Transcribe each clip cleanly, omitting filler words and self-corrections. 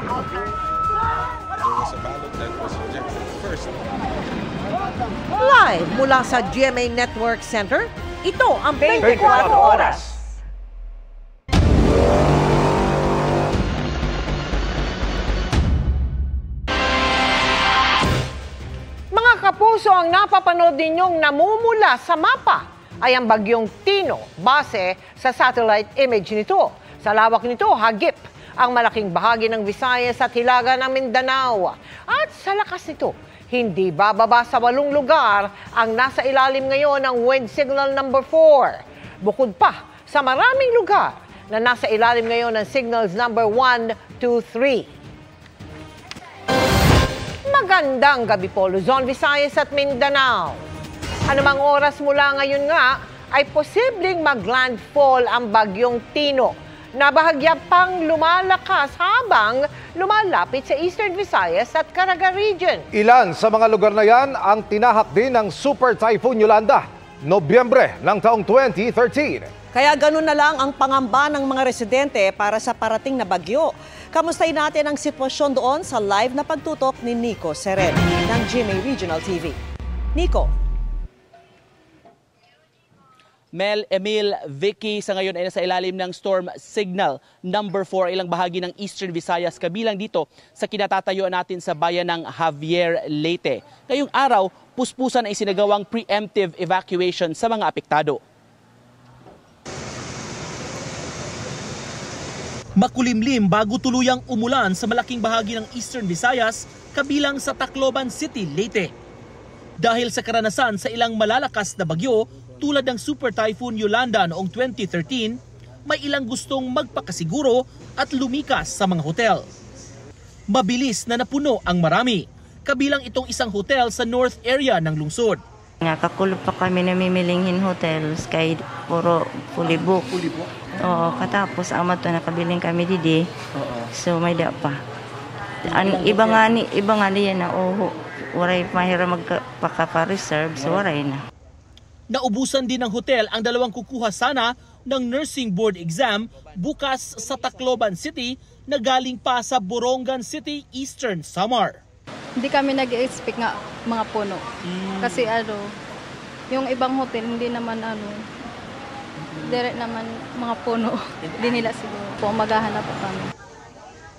There was a ballot that was rejected first. Live mula sa GMA Network Center, ito ang 24 Oras. Mga kapuso, ang napapanood ninyong namumula sa mapa ay ang bagyong Tino base sa satellite image nito. Sa lawak nito, hagip ang malaking bahagi ng Visayas at hilaga ng Mindanao. At sa lakas nito, hindi bababa sa 8 lugar ang nasa ilalim ngayon ng wind signal number 4. Bukod pa sa maraming lugar na nasa ilalim ngayon ng signals number 1, 2, 3. Magandang gabi po, Luzon, Visayas at Mindanao. Anumang oras mula ngayon nga ay posibleng maglandfall ang bagyong Tino na bahagya pang lumalakas habang lumalapit sa Eastern Visayas at Caraga Region. Ilan sa mga lugar na yan ang tinahak din ng Super Typhoon Yolanda, Nobyembre ng taong 2013. Kaya ganun na lang ang pangamba ng mga residente para sa parating na bagyo. Kamustahin natin ang sitwasyon doon sa live na pagtutok ni Nico Seren ng GMA Regional TV. Nico. Mel, Emil, Vicky, sa ngayon ay nasa ilalim ng storm signal number 4, ilang bahagi ng Eastern Visayas, kabilang dito sa kinatatayuan natin sa bayan ng Javier, Leyte. Ngayong araw, puspusan ay sinagawang preemptive evacuation sa mga apektado. Makulimlim bago tuluyang umulan sa malaking bahagi ng Eastern Visayas, kabilang sa Tacloban City, Leyte. Dahil sa karanasan sa ilang malalakas na bagyo tulad ng Super Typhoon Yolanda noong 2013, may ilang gustong magpakasiguro at lumikas sa mga hotel. Mabilis na napuno ang marami, kabilang itong isang hotel sa north area ng lungsod. Kakulo pa kami namimilinghin hotels kay puro fully book. Oo, katapos amat to nakabiling kami didi. So may da pa. Iba nga niya na waray mahira magpaka-reserve, so waray na. Naubusan din ng hotel ang dalawang kukuha sana ng nursing board exam bukas sa Tacloban City na galing pa sa Borongan City, Eastern Samar. Hindi kami nag-expect nga mga puno. Kasi yung ibang hotel hindi naman direct naman mga puno. Hindi nila siguro po maghahanap po kami.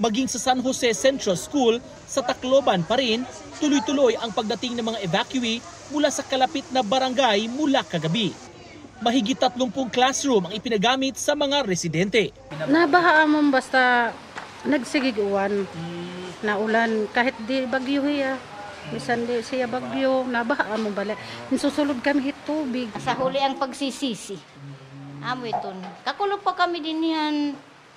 Maging sa San Jose Central School sa Tacloban pa rin, tuloy-tuloy ang pagdating ng mga evacuee mula sa kalapit na barangay mula kagabi. Mahigit 30 classroom ang ipinagamit sa mga residente. Nabahaan mo basta nagsigiguan na ulan kahit di bagyo hiya. Bisan di siya bagyo, nabahaan mo bala. Susulod kami tubig. Sa huli ang pagsisisi. Amoy-ton. Kakulo pa kami din yan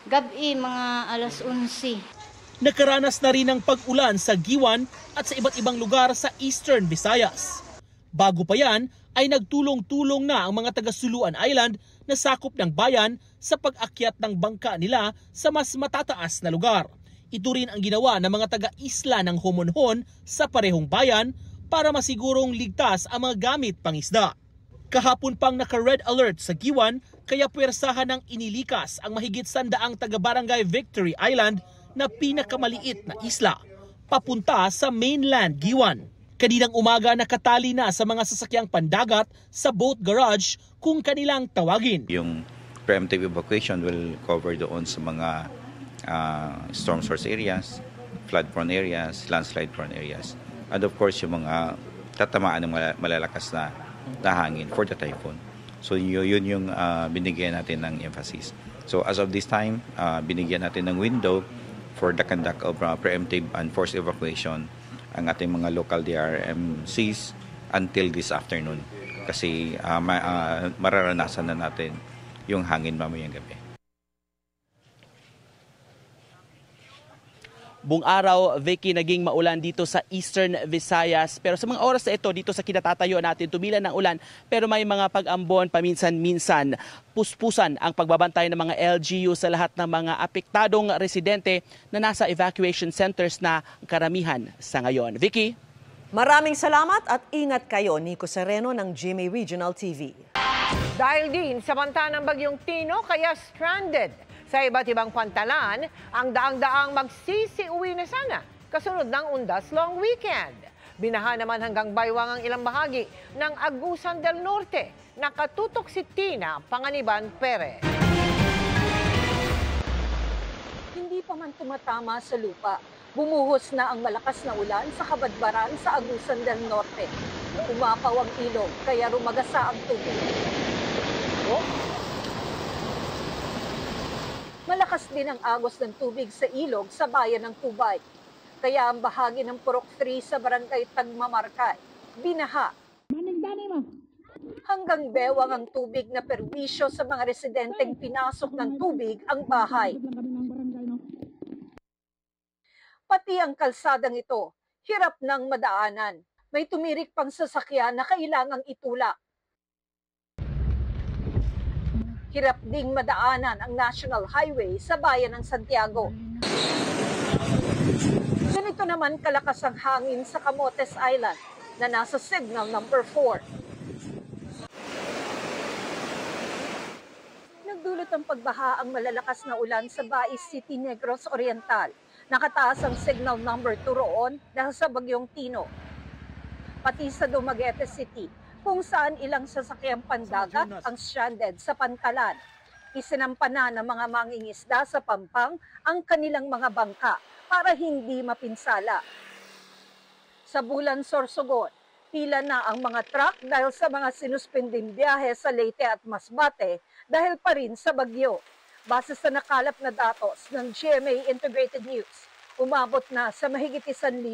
gabi mga alas 11. Nakaranas na rin ng pag-ulan sa Giwan at sa iba't ibang lugar sa Eastern Visayas. Bago pa yan ay nagtulong-tulong na ang mga taga-Suluan Island na sakop ng bayan sa pag-akyat ng bangka nila sa mas matataas na lugar. Ito rin ang ginawa ng mga taga-isla ng Homonhon sa parehong bayan para masigurong ligtas ang mga gamit pangisda. Kahapon pang naka-red alert sa Giwan kaya puwersahan ng inilikas ang mahigit 100 taga-barangay Victory Island na pinakamaliit na isla papunta sa mainland Giwan. Kaninang umaga nakatali na sa mga sasakyang pandagat sa boat garage kung kanilang tawagin. Yung preemptive evacuation will cover doon sa mga storm source areas, flood prone areas, landslide prone areas. And of course yung mga tatamaan ng malalakas na hangin for the typhoon. So yun yung binigyan natin ng emphasis. So as of this time, binigyan natin ng window for the conduct of preemptive and forced evacuation ang ating mga local DRMCs until this afternoon. Kasi mararanasan na natin yung hangin mamayang gabi. Buong araw, Vicky, naging maulan dito sa Eastern Visayas. Pero sa mga oras na ito, dito sa kinatatayo natin, tumilan ng ulan. Pero may mga pag-ambon, paminsan-minsan, puspusan ang pagbabantay ng mga LGU sa lahat ng mga apektadong residente na nasa evacuation centers na karamihan sa ngayon. Vicky? Maraming salamat at ingat kayo, Nico Sereno ng GMA Regional TV. Dahil din sa banta ng bagyong Tino, kaya stranded Sa iba't ibang pantalan, ang daang-daang magsisiuwi na sana kasunod ng Undas Long Weekend. Binaha naman hanggang baywang ang ilang bahagi ng Agusan del Norte. Nakatutok si Tina Panganiban Perez. Hindi pa man tumatama sa lupa, bumuhos na ang malakas na ulan sa Kabadbaran sa Agusan del Norte. Umapaw ang ilog kaya rumagasa ang tubig. Malakas din ang agos ng tubig sa ilog sa bayan ng Tubay. Kaya ang bahagi ng Purok 3 sa barangay Tagmamarkay, binaha. Hanggang bewang ang tubig na perwisyo sa mga residenteng pinasok ng tubig ang bahay. Pati ang kalsadang ito, hirap ng madaanan. May tumirik pang sasakyan na kailangang itulak. Hirap ding madaanan ang National Highway sa bayan ng Santiago. Ganito naman kalakas ang hangin sa Camotes Island na nasa signal number 4. Nagdulot ang pagbaha ang malalakas na ulan sa Bais City, Negros Oriental. Nakataas ang signal number 2 roon dahil sa bagyong Tino. Pati sa Dumaguete City, kung saan ilang sasakyang pandagat ang stranded sa pantalan. Isinampana ng mga mangingisda sa Pampang ang kanilang mga bangka para hindi mapinsala. Sa Bulan, Sorsogon, pila na ang mga truck dahil sa mga sinuspending biyahe sa Leyte at Masbate dahil pa rin sa bagyo. Base sa nakalap na datos ng GMA Integrated News, umabot na sa mahigit 1,500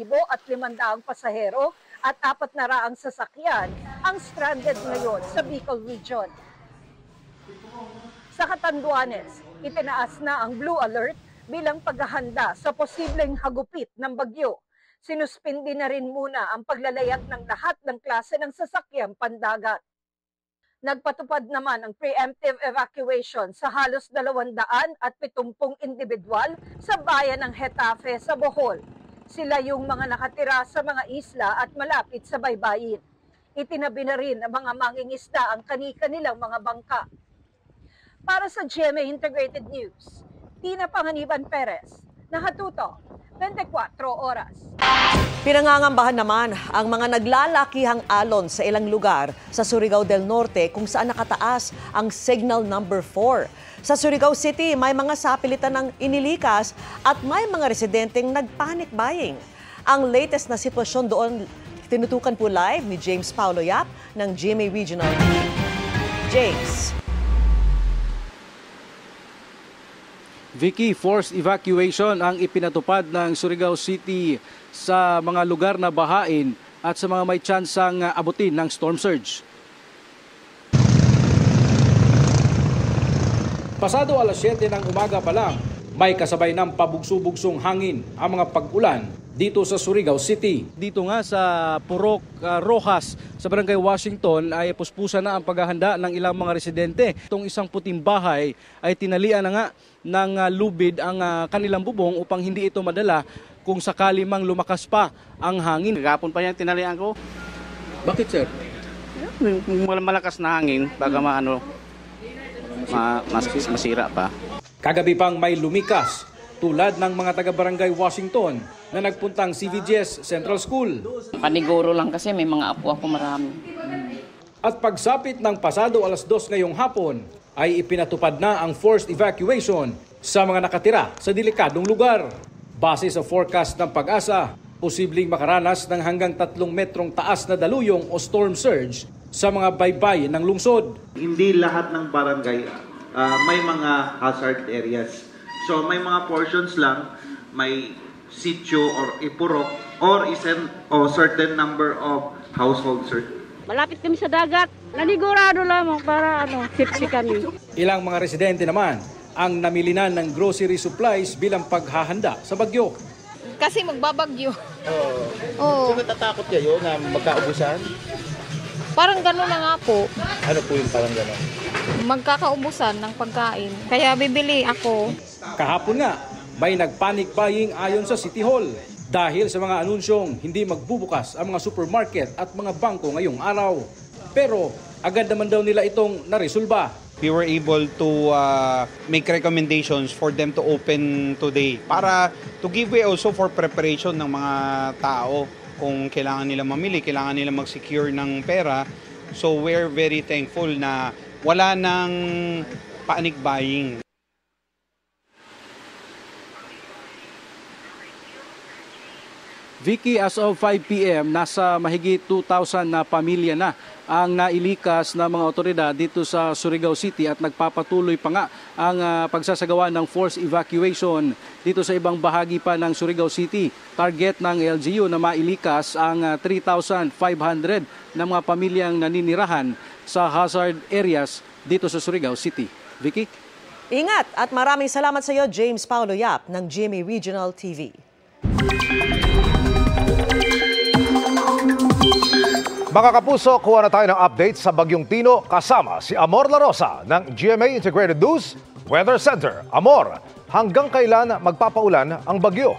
pasahero at 400 sasakyan ang stranded ngayon sa Bicol Region. Sa Catanduanes, itinaas na ang Blue Alert bilang paghahanda sa posibleng hagupit ng bagyo. Sinuspindi na rin muna ang paglalayag ng lahat ng klase ng sasakyang pandagat. Nagpatupad naman ang preemptive evacuation sa halos 270 individual sa bayan ng Hetafe sa Bohol. Sila yung mga nakatira sa mga isla at malapit sa baybayin. Itinabi na rin ng mga mangingisda ang kani-kanilang mga bangka. Para sa GMA Integrated News, Tina Panganiban Perez, nakatutok 24 oras. Pinangangambahan naman ang mga naglalakihang alon sa ilang lugar sa Surigao del Norte kung saan nakataas ang signal number 4. Sa Surigao City, may mga sapilitan ng inilikas at may mga residenteng nagpanic buying. Ang latest na sitwasyon doon, tinutukan po live ni James Paulo Yap ng GMA Regional. James. Vicky, forced evacuation ang ipinatupad ng Surigao City sa mga lugar na bahain at sa mga may tsansang abutin ng storm surge. Pasado alas 7 ng umaga pa lang, may kasabay ng pabugso-bugsong hangin ang mga pag-ulan dito sa Surigao City. Dito nga sa Purok Rojas sa Barangay Washington ay puspusan na ang paghahanda ng ilang mga residente. Itong isang puting bahay ay tinalian na nga ng lubid ang kanilang bubong upang hindi ito madala kung sakali mang lumakas pa ang hangin. Gapon pa yan tinalian ko. Bakit, sir? Kung malakas na hangin, baka masira pa. Kagabi pang may lumikas tulad ng mga taga-barangay Washington na nagpuntang CVGS Central School. Paniguro lang kasi may mga apo ako marami. At pagsapit ng pasado alas 2 ngayong hapon ay ipinatupad na ang forced evacuation sa mga nakatira sa delikadong lugar. Base sa forecast ng Pag-asa, posibleng makaranas ng hanggang 3 metrong taas na daluyong o storm surge sa mga baybayin ng lungsod. Hindi lahat ng barangay may mga hazard areas. So may mga portions lang, may sitio or ipurok or certain number of households. Malapit kami sa dagat. Nanigurado lamang para safety kami. Ilang mga residente naman ang namilinan ng grocery supplies bilang paghahanda sa bagyo. Kasi magbabagyo. So natatakot kayo na magkaubusan? Parang gano'n na nga po. Ano po yung parang gano'n? Magkakaubusan ng pagkain. Kaya bibili ako. Kahapon nga, may nagpanic buying ayon sa City Hall dahil sa mga anunsyong hindi magbubukas ang mga supermarket at mga bangko ngayong araw. Pero agad naman daw nila itong naresolba. we were able to make recommendations for them to open today para to give way also for preparation ng mga tao kung kailangan nila mamili, kailangan nila mag-secure ng pera. So we're very thankful na wala nang panic buying. Vicky, as of 5 p.m., nasa mahigit 2,000 na pamilya na ang nailikas ng mga otoridad dito sa Surigao City at nagpapatuloy pa nga ang pagsasagawa ng forced evacuation dito sa ibang bahagi pa ng Surigao City. Target ng LGU na mailikas ang 3,500 na mga pamilyang naninirahan sa hazard areas dito sa Surigao City. Vicky? Ingat at maraming salamat sa iyo, James Paulo Yap ng GMA Regional TV. Mga kapuso, kuha na tayo ng update sa Bagyong Tino kasama si Amor La Rosa ng GMA Integrated News Weather Center. Amor, hanggang kailan magpapaulan ang bagyo?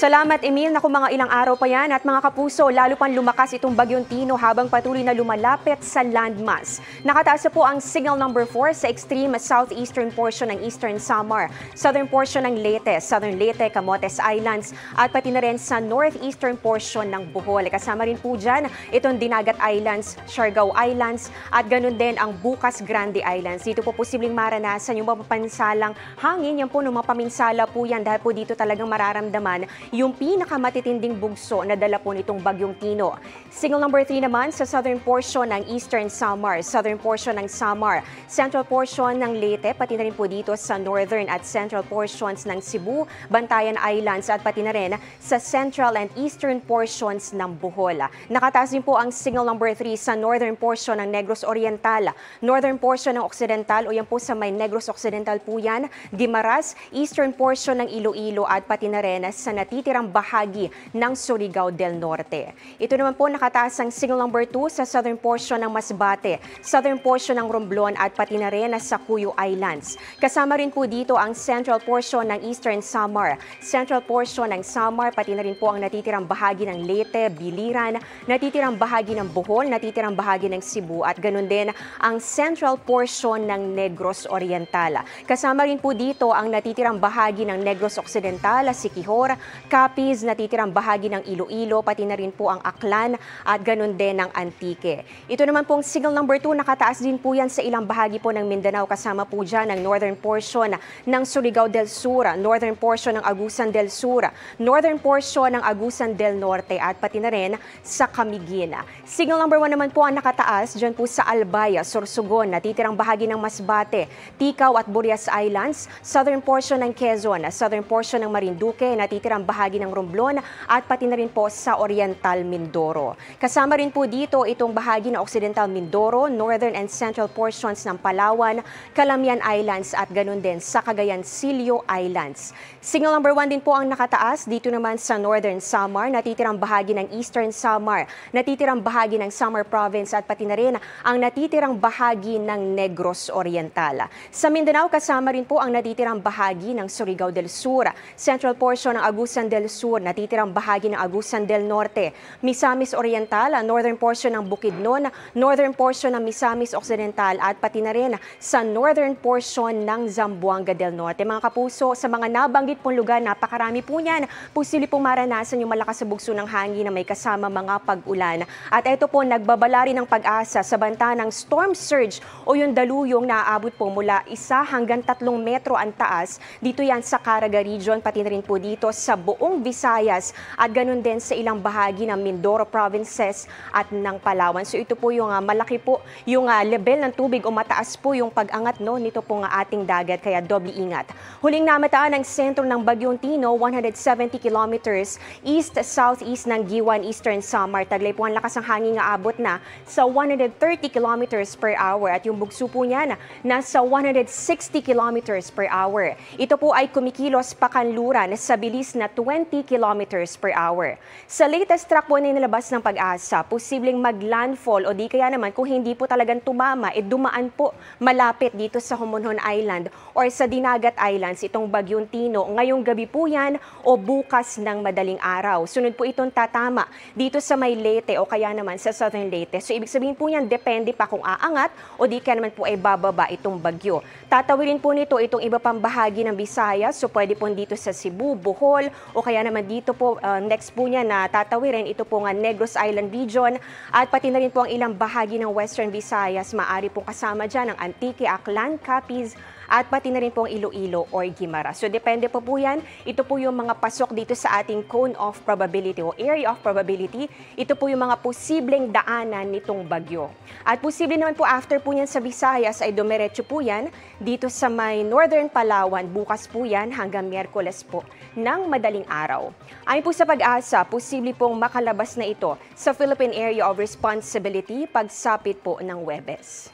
Salamat, Emil. Naku, mga ilang araw pa yan at mga kapuso, lalo pang lumakas itong Bagyong Tino habang patuloy na lumalapit sa landmass. Nakataas po ang signal number 4 sa extreme southeastern portion ng Eastern Samar, southern portion ng Leyte, southern Leyte, Camotes Islands at pati na rin sa northeastern portion ng Bohol. Kasama rin po dyan itong Dinagat Islands, Siargao Islands at ganun din ang Bukas Grande Islands. Dito po posibleng maranasan yung mapapansalang hangin. Yan po, mapaminsala po yan dahil po dito talagang mararamdaman yung pinakamatitinding bugso na dala po nitong Bagyong Tino. Signal number 3 naman sa southern portion ng Eastern Samar, southern portion ng Samar, central portion ng Leyte, pati na rin po dito sa northern at central portions ng Cebu, Bantayan Islands at pati na rin sa central and eastern portions ng Bohol. Nakataas din po ang signal number 3 sa northern portion ng Negros Oriental, northern portion ng Occidental o yan po sa may Negros Occidental po yan, Guimaras, eastern portion ng Iloilo at pati na rin sa natitirang bahagi ng Surigao del Norte. Ito naman po nakataas ang signal number 2 sa southern portion ng Masbate, southern portion ng Romblon at pati na rin sa Cuyo Islands. Kasama rin po dito ang central portion ng Eastern Samar, central portion ng Samar, pati na rin po ang natitirang bahagi ng Leyte, Biliran, natitirang bahagi ng Bohol, natitirang bahagi ng Cebu at ganun din ang central portion ng Negros Oriental. Kasama rin po dito ang natitirang bahagi ng Negros Occidental, Siquijor, Capiz, natitirang bahagi ng Iloilo, pati na rin po ang Aklan at ganun din ang Antique. Ito naman pong signal number 2, nakataas din po yan sa ilang bahagi po ng Mindanao. Kasama po dyan ang northern portion ng Surigao del Sur, northern portion ng Agusan del Sur, northern portion ng Agusan del Norte at pati na rin sa Camiguin. Signal number 1 naman po ang nakataas dyan po sa Albay, Sorsogon, natitirang bahagi ng Masbate, Ticao at Burias Islands, southern portion ng Quezon, southern portion ng Marinduque, natitirang bahagi ng Romblon at pati na rin po sa Oriental Mindoro. Kasama rin po dito itong bahagi ng Occidental Mindoro, northern and central portions ng Palawan, Calamian Islands at ganun din sa Cagayan Silio Islands. Signal number 1 din po ang nakataas dito naman sa northern Samar, natitirang bahagi ng Eastern Samar, natitirang bahagi ng Samar Province at pati na rin ang natitirang bahagi ng Negros Oriental. Sa Mindanao, kasama rin po ang natitirang bahagi ng Surigao del Sur, central portion ng Agusan del Sur, natitirang bahagi ng Agusan del Norte, Misamis Oriental, northern portion ng Bukidnon, northern portion ng Misamis Occidental at pati na rin sa northern portion ng Zamboanga del Norte. Mga kapuso, sa mga nabanggit pong lugar, napakarami po niyan. Posible pong maranasan yung malakas sa bugso ng hangin na may kasama mga pag-ulan. At ito po, nagbabala rin ng pag-asa sa banta ng storm surge o yung daluyong naaabot po mula 1 hanggang 3 metro ang taas. Dito yan sa Caraga Region, pati na rin po dito sa buong Visayas at ganun din sa ilang bahagi ng Mindoro Provinces at ng Palawan. So ito po yung malaki po yung level ng tubig o mataas po yung pag-angat nito pong ating dagat kaya doble ingat. Huling namataan ang sentro ng Bagyong Tino, 170 kilometers east-southeast ng Giwan, Eastern Samar. Taglay po ang lakas ng hangin nga abot na sa 130 kilometers per hour at yung bugso po niya nasa 160 kilometers per hour. Ito po ay kumikilos pakanluran sa bilis na 20 kilometers per hour. Sa latest track po na inilabas ng Pag-asa, posibleng mag-landfall o di kaya naman kung hindi po talagang tumama, dumaan po malapit dito sa Homonhon Island or sa Dinagat Islands itong Bagyong Tino. Ngayong gabi po yan o bukas ng madaling araw. Sunod po itong tatama dito sa may Leyte o kaya naman sa Southern Leyte. So ibig sabihin po yan, depende pa kung aangat o di kaya naman po ay bababa itong bagyo. Tatawirin po nito itong iba pang bahagi ng Visayas. So pwede po dito sa Cebu, Bohol o kaya naman dito po next po niya na tatawirin ito po nga Negros Island region at pati na rin po ang ilang bahagi ng Western Visayas. Maari po kasama dyan ang Antique, Aklan, Capiz at pati na rin po ang Iloilo or Guimaras. So depende po yan. Ito po yung mga pasok dito sa ating cone of probability o area of probability. Ito po yung mga posibleng daanan nitong bagyo. At posible naman po after po yan sa Visayas ay dumiretso po yan dito sa may Northern Palawan. Bukas po yan hanggang Miyerkules po ng madaling araw. Ayon po sa Pag-asa, posible pong makalabas na ito sa Philippine Area of Responsibility pagsapit po ng Huwebes.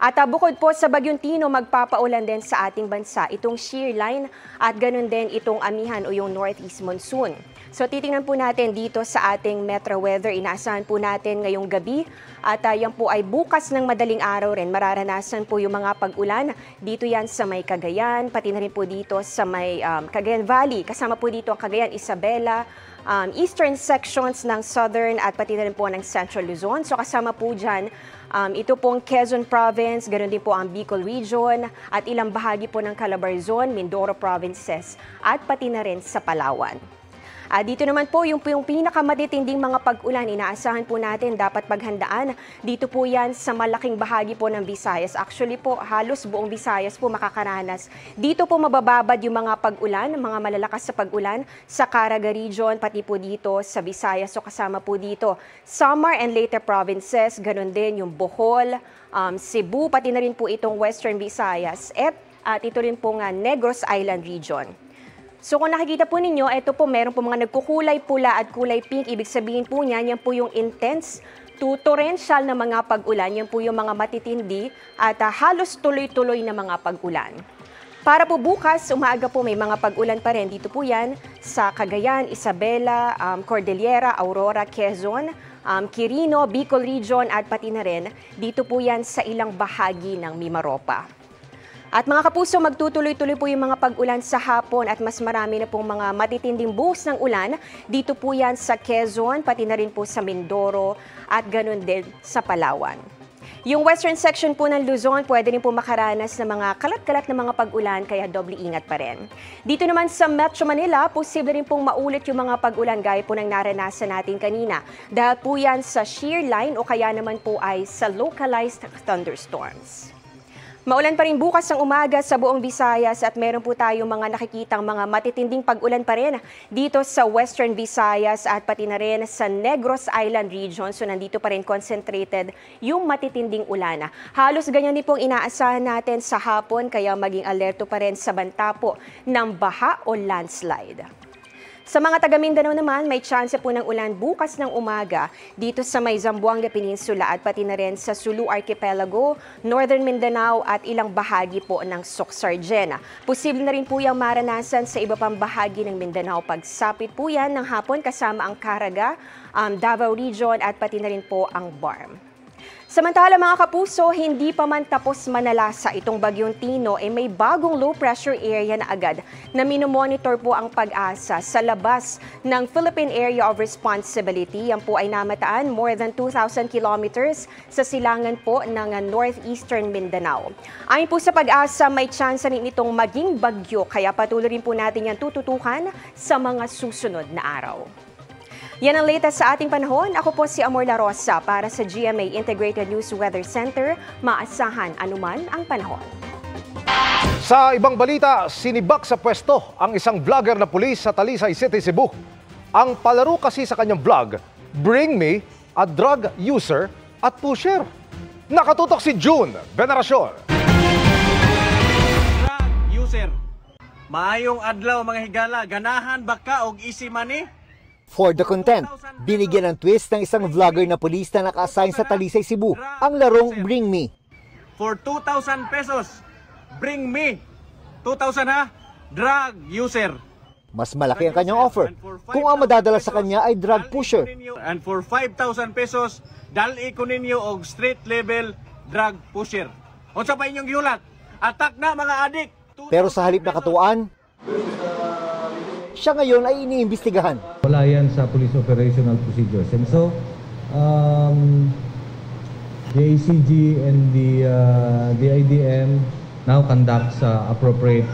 At bukod po sa Bagyong Tino, magpapaulan din sa ating bansa itong shear line at ganun din itong amihan o yung northeast monsoon. So titingnan po natin dito sa ating Metro Weather, inaasahan po natin ngayong gabi at yan po ay bukas ng madaling araw rin. Mararanasan po yung mga pag-ulan dito yan sa may Cagayan, pati na rin po dito sa may Cagayan Valley. Kasama po dito ang Cagayan, Isabela, eastern sections ng southern at pati na rin po ng Central Luzon. So kasama po dyan ito pong Quezon Province, ganoon din po ang Bicol Region at ilang bahagi po ng Calabarzon, Mindoro Provinces at pati na rin sa Palawan. Dito naman po yung pinakamatitinding mga pag-ulan, inaasahan po natin dapat paghandaan. Dito po yan sa malaking bahagi po ng Visayas. Actually po, halos buong Visayas po makakaranas. Dito po mabababad yung mga pag-ulan, mga malalakas sa pag-ulan sa Caraga Region, pati po dito sa Visayas. So kasama po dito Samar and Leyte Provinces, ganun din yung Bohol, Cebu, pati na rin po itong Western Visayas at ito rin po nga Negros Island Region. So kung nakikita po ninyo, ito po meron po mga nagkukulay pula at kulay pink. Ibig sabihin po niyan, yan po yung intense to torrential na mga pag-ulan. Yan po yung mga matitindi at halos tuloy-tuloy na mga pag-ulan. Para po bukas, umaga po may mga pag-ulan pa rin. Dito po yan sa Cagayan, Isabela, Cordillera, Aurora, Quezon, Quirino, Bicol Region at pati na rin dito po yan sa ilang bahagi ng Mimaropa. At mga kapuso, magtutuloy-tuloy po yung mga pag-ulan sa hapon at mas marami na pong mga matitinding buhos ng ulan. Dito po yan sa Quezon, pati na rin po sa Mindoro at ganun din sa Palawan. Yung western section po ng Luzon, pwede rin po makaranas ng mga kalat-kalat na mga pag-ulan, kaya doble ingat pa rin. Dito naman sa Metro Manila, posible rin pong maulit yung mga pag-ulan gaya po ng naranasan natin kanina. Dahil po yan sa shear line o kaya naman po ay sa localized thunderstorms. Maulan pa rin bukas ng umaga sa buong Visayas at meron po tayong mga nakikitang mga matitinding pag-ulan pa rin dito sa Western Visayas at pati na rin sa Negros Island region. So nandito pa rin concentrated yung matitinding ulan. Halos ganyan din pong inaasahan natin sa hapon kaya maging alerto pa rin sa banta po ng baha o landslide. Sa mga taga Mindanao naman, may tsansa po ng ulan bukas ng umaga dito sa may Zamboanga Peninsula at pati na rin sa Sulu Archipelago, Northern Mindanao at ilang bahagi po ng Soc-Sargena. Posible na rin po yung maranasan sa iba pang bahagi ng Mindanao. Pagsapit po yan ng hapon kasama ang Caraga, Davao Region at pati na rin po ang Barm. Samantala mga kapuso, hindi pa man tapos manalasa itong Bagyong Tino, may bagong low pressure area na agad na minomonitor po ang Pag-asa sa labas ng Philippine Area of Responsibility. Yan po ay namataan more than 2,000 kilometers sa silangan po ng northeastern Mindanao. Ayon po sa Pag-asa, may tsansa rin itong maging bagyo, kaya patuloy rin po natin yan tututukan sa mga susunod na araw. Yan ang latest sa ating panahon. Ako po si Amor La Rosa para sa GMA Integrated News Weather Center. Maasahan anuman ang panahon. Sa ibang balita, sinibak sa pwesto ang isang vlogger na pulis sa Talisay City, Cebu. Ang palaro kasi sa kanyang vlog, Bring Me, a drug user at pusher. Nakatutok si June Veneracion. Drug user. Maayong adlaw mga higala, ganahan baka og easy money? For the content, binigyan ng twist ng isang vlogger na pulis na naka-assign sa Talisay, Cebu, ang larong Bring Me. For 2,000 pesos, Bring Me. 2,000 ha? Drug user. mas malaki ang kanyang offer kung ang madadala sa kanya ay drug pusher. And for 5,000 pesos, dali ko ninyo og street level drug pusher. Unsa pa inyong giulat? Atak na mga adik. Pero sa halip na katuwaan, siya ngayon ay iniimbestigahan. Wala yan sa police operational procedures. And so, the ACG and the IDM now conducts appropriate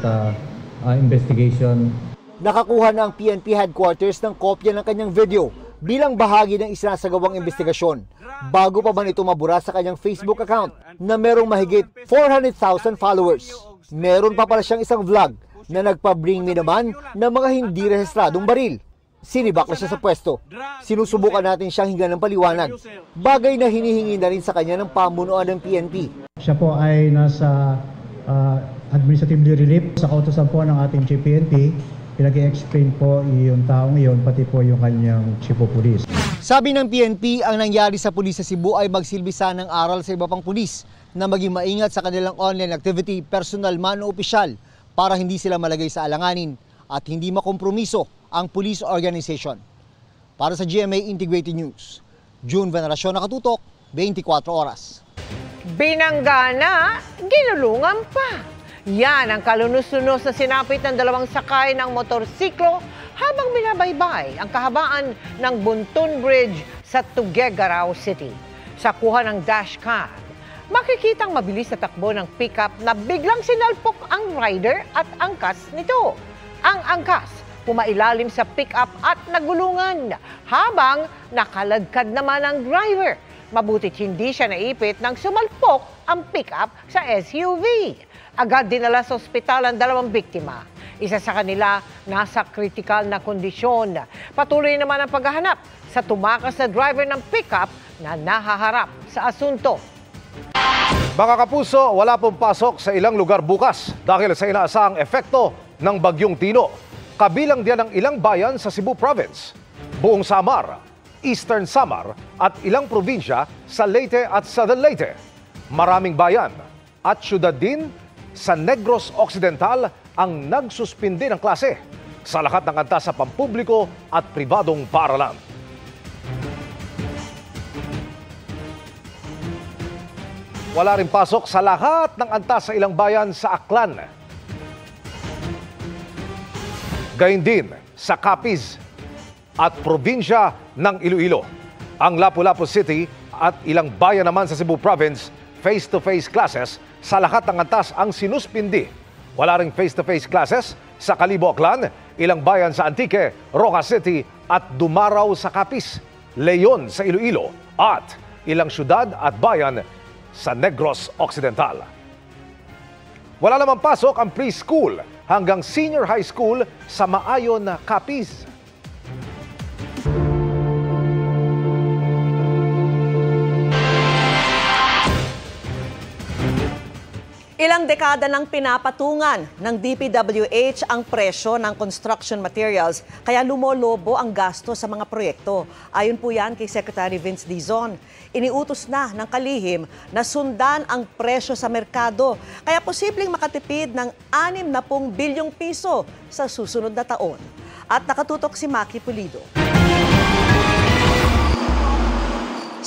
investigation. Nakakuha na ang PNP headquarters ng kopya ng kanyang video bilang bahagi ng isinasagawang investigasyon bago pa man ito mabura sa kanyang Facebook account na merong mahigit 400,000 followers. Meron pa pala siyang isang vlog na nagpa-bring me naman ng mga hindi rehistradong baril. Sinibak na siya sa pwesto. Sinusubukan natin siyang hingan ng paliwanag, bagay na hinihingi na rin sa kanya ng pamunuan ng PNP. Siya po ay nasa administratively relief sa kautosan po ng ating Chief PNP. Pinag-i-explain po yung taong iyon, pati po yung kanyang chief of police. Sabi ng PNP, ang nangyari sa pulis sa Cebu ay magsilbi sana ng aral sa iba pang pulis na maging maingat sa kanilang online activity, personal man o opisyal, para hindi sila malagay sa alanganin at hindi makompromiso ang police organization. Para sa GMA Integrated News, June Veneracion, Nakatutok, 24 Oras. Binanggana, ginulungan pa. Yan ang kalunos-lunos na sinapit ng dalawang sakay ng motorsiklo habang binabaybay ang kahabaan ng Buntun Bridge sa Tuguegarao City. Sa kuha ng dashcam, makikitang mabilis na takbo ng pickup na biglang sinalpok ang rider at angkas nito. Ang angkas pumailalim sa pickup at nagulungan habang nakaladkad naman ang driver. Mabutit hindi siya naipit nang sumalpok ang pickup sa SUV. Agad dinala sa ospital ang dalawang biktima. Isa sa kanila nasa kritikal na kondisyon. Patuloy naman ang paghahanap sa tumakas na driver ng pickup na nahaharap sa asunto. Mga kapuso, wala pong pasok sa ilang lugar bukas dahil sa inaasahang epekto ng Bagyong Tino. Kabilang diyan ang ilang bayan sa Cebu Province, buong Samar, Eastern Samar at ilang probinsya sa Leyte at Southern Leyte. Maraming bayan at syudad din sa Negros Occidental ang nagsuspindi ng klase sa lahat ng antas sa pampubliko at pribadong paaralan. Wala rin pasok sa lahat ng antas sa ilang bayan sa Aklan. Gayun din sa Capiz at probinsya ng Iloilo. Ang Lapu-Lapu City at ilang bayan naman sa Cebu Province, face-to-face classes sa lahat ng antas ang sinuspindi. Wala ring face-to-face classes sa Kalibo, Aklan, ilang bayan sa Antique, Rojas City at Dumaraw sa Capiz, Leon sa Iloilo at ilang syudad at bayan sa Negros Occidental. Wala namang pasok ang preschool hanggang senior high school sa Maayon na Capiz. Ilang dekada nang pinapatungan ng DPWH ang presyo ng construction materials, kaya lumolobo ang gasto sa mga proyekto. Ayon po yan kay Secretary Vince Dizon. Iniutos na ng kalihim na sundan ang presyo sa merkado, kaya posibleng makatipid ng 60 bilyong piso sa susunod na taon. At nakatutok si Maki Pulido.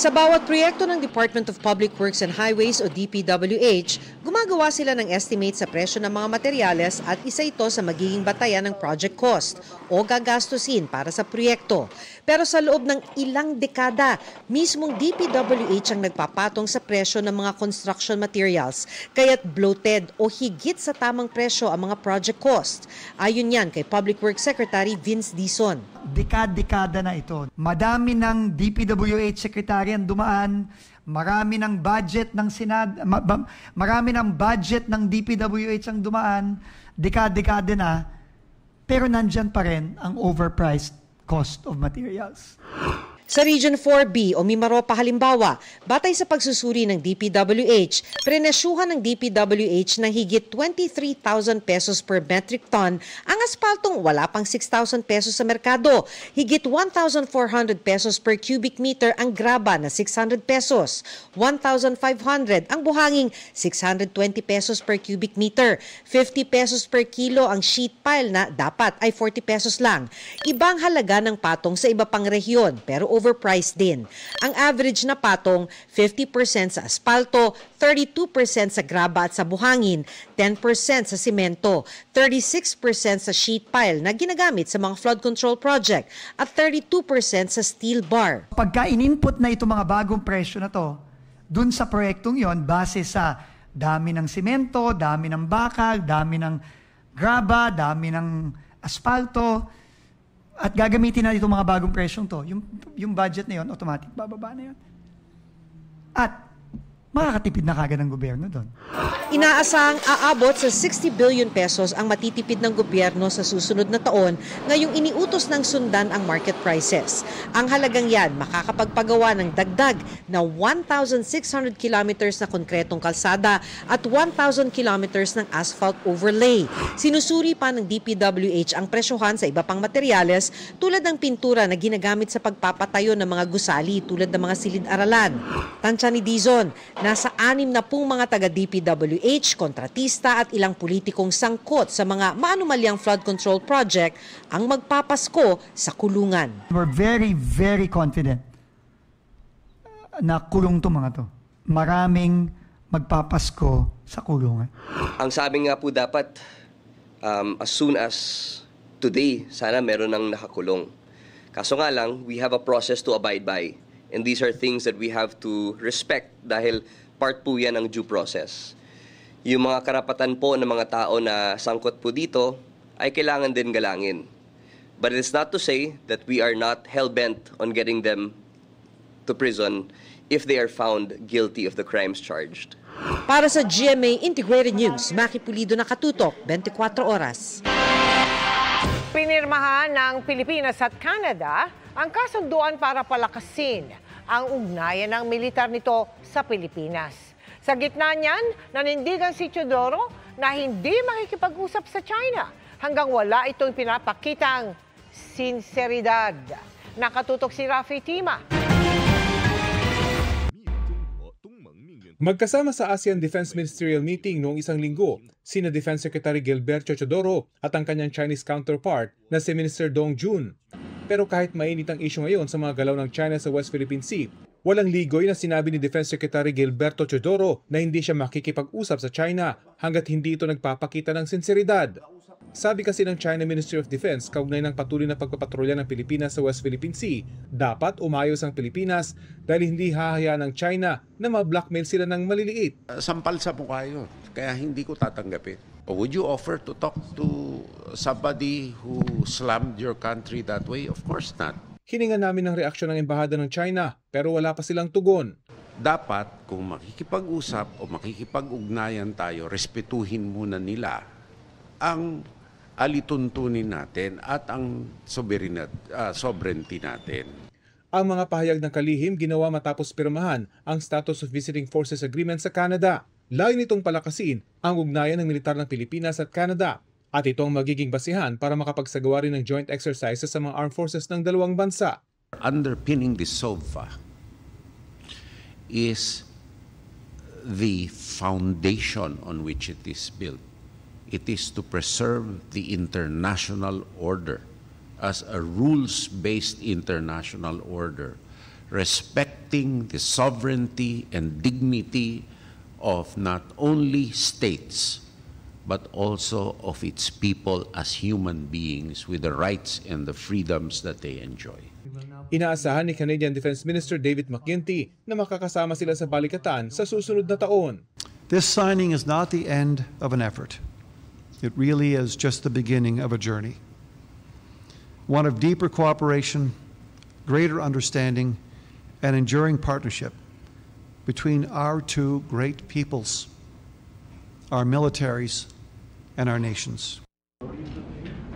Sa bawat proyekto ng Department of Public Works and Highways o DPWH, gumagawa sila ng estimate sa presyo ng mga materyales at isa ito sa magiging batayan ng project cost o gagastusin para sa proyekto. Pero sa loob ng ilang dekada, mismong DPWH ang nagpapatong sa presyo ng mga construction materials, kaya't bloated o higit sa tamang presyo ang mga project cost. Ayon yan kay Public Works Secretary Vince Dizon. Dekada na ito. Madami ng DPWH Secretary ang dumaan, marami ng budget ng marami ng budget ng DPWH ang dumaan, dekada na, pero nandyan pa rin ang overpriced cost of materials. Sa Region 4B o Mimaropa halimbawa, batay sa pagsusuri ng DPWH, prenesyuhan ng DPWH ng higit 23,000 pesos per metric ton ang aspaltong wala pang 6,000 pesos sa merkado. Higit 1,400 pesos per cubic meter ang graba na 600 pesos. 1,500 ang buhanging 620 pesos per cubic meter. 50 pesos per kilo ang sheet pile na dapat ay 40 pesos lang. Ibang halaga ng patong sa iba pang rehiyon pero overpriced din. Ang average na patong 50% sa asfalto, 32% sa graba at sa buhangin, 10% sa simento, 36% sa sheet pile na ginagamit sa mga flood control project at 32% sa steel bar. Pagka in-input na ito mga bagong presyo na to, dun sa proyektong yon base sa dami ng simento, dami ng bakal, dami ng graba, dami ng asfalto, at gagamitin na itong mga bagong presyong to, yung budget na yon, automatic bababa na yon. At makakatipid na kagad ng gobyerno doon. Inaasahang aabot sa 60 billion pesos ang matitipid ng gobyerno sa susunod na taon ngayong iniutos ng sundan ang market prices. Ang halagang yan makakapagpagawa ng dagdag na 1,600 kilometers na konkretong kalsada at 1,000 kilometers ng asphalt overlay. Sinusuri pa ng DPWH ang presyohan sa iba pang materyales tulad ng pintura na ginagamit sa pagpapatayo ng mga gusali tulad ng mga silid-aralan. Tansya ni Dizon, nasa 60 mga taga-DPWH, kontratista at ilang politikong sangkot sa mga maanumalyang flood control project ang magpapasko sa kulungan. We're very, very confident na kulong to mga to. Maraming magpapasko sa kulungan. Ang sabi nga po dapat, as soon as today, sana meron ng nakakulong. Kaso nga lang, we have a process to abide by. And these are things that we have to respect dahil part po yan ng due process. Yung mga karapatan po ng mga tao na sangkot po dito ay kailangan din galangin. But it's not to say that we are not hell-bent on getting them to prison if they are found guilty of the crimes charged. Para sa GMA Integrated News, Maki Pulido, nakatutok, 24 oras. Pinirmahan ng Pilipinas at Canada ang kasunduan para palakasin ang ugnayan ng militar nito sa Pilipinas. Sa gitna niyan, nanindigan si Teodoro na hindi makikipag-usap sa China hanggang wala itong pinapakitang sinseridad. Nakatutok si Rafi Tima. Magkasama sa ASEAN Defense Ministerial Meeting noong isang linggo, sina Defense Secretary Gilberto Teodoro at ang kanyang Chinese counterpart na si Minister Dong Jun. Pero kahit mainit ang issue ngayon sa mga galaw ng China sa West Philippine Sea, walang ligoy na sinabi ni Defense Secretary Gilberto Teodoro na hindi siya makikipag-usap sa China hanggat hindi ito nagpapakita ng sinseridad. Sabi kasi ng China Ministry of Defense kaugnay ng patuloy na pagpapatrolya ng Pilipinas sa West Philippine Sea, dapat umayos ang Pilipinas dahil hindi hahayaan ng China na ma-blackmail sila ng maliliit. Sampal sa mukha yun, kaya hindi ko tatanggapin. Would you offer to talk to somebody who slammed your country that way? Of course not. Hiningan namin ng reaksyon ng embahada ng China pero wala pa silang tugon. Dapat kung makikipag-usap o makikipag-ugnayan tayo, respetuhin muna nila ang alituntunin natin at ang sovereignty natin. Ang mga pahayag ng kalihim ginawa matapos pirmahan ang Status of Visiting Forces Agreement sa Canada. Layo nitong palakasin ang ugnayan ng militar ng Pilipinas at Canada at ito ang magiging basihan para makapagsagawa rin ng joint exercises sa mga armed forces ng dalawang bansa. Underpinning the SOVA is the foundation on which it is built. It is to preserve the international order as a rules-based international order, respecting the sovereignty and dignity of not only states, but also of its people as human beings with the rights and the freedoms that they enjoy. Inaasahan ni Canadian Defense Minister David McGuinty na makakasama sila sa balikatan sa susunod na taon. This signing is not the end of an effort. It really is just the beginning of a journey. One of deeper cooperation, greater understanding, and enduring partnership between our two great peoples, our militaries, and our nations.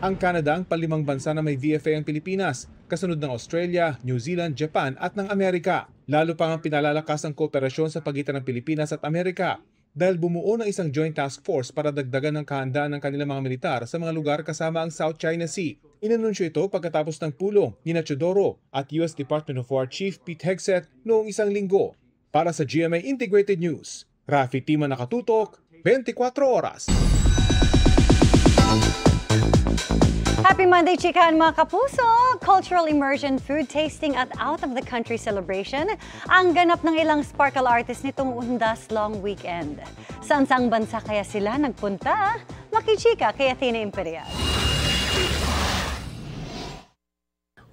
Ang Canada ang palimang bansa na may VFA ang Pilipinas, kasunod ng Australia, New Zealand, Japan at ng Amerika. Lalo pang ang pinalalakas ang kooperasyon sa pagitan ng Pilipinas at Amerika dahil bumuo ng isang joint task force para dagdagan ng kahandaan ng kanilang mga militar sa mga lugar kasama ang South China Sea. Inanunsyo ito pagkatapos ng pulong ni Chodoro at US Department of War Chief Pete Hegseth noong isang linggo. Para sa GMA Integrated News, Rafi Tima nakatutok, 24 oras. Happy Monday, chikahan mga kapuso! Cultural immersion, food tasting at out-of-the-country celebration ang ganap ng ilang sparkle artists nitong Undas Long Weekend. Saan-saang bansa kaya sila nagpunta? Makichika kay Athena Imperial.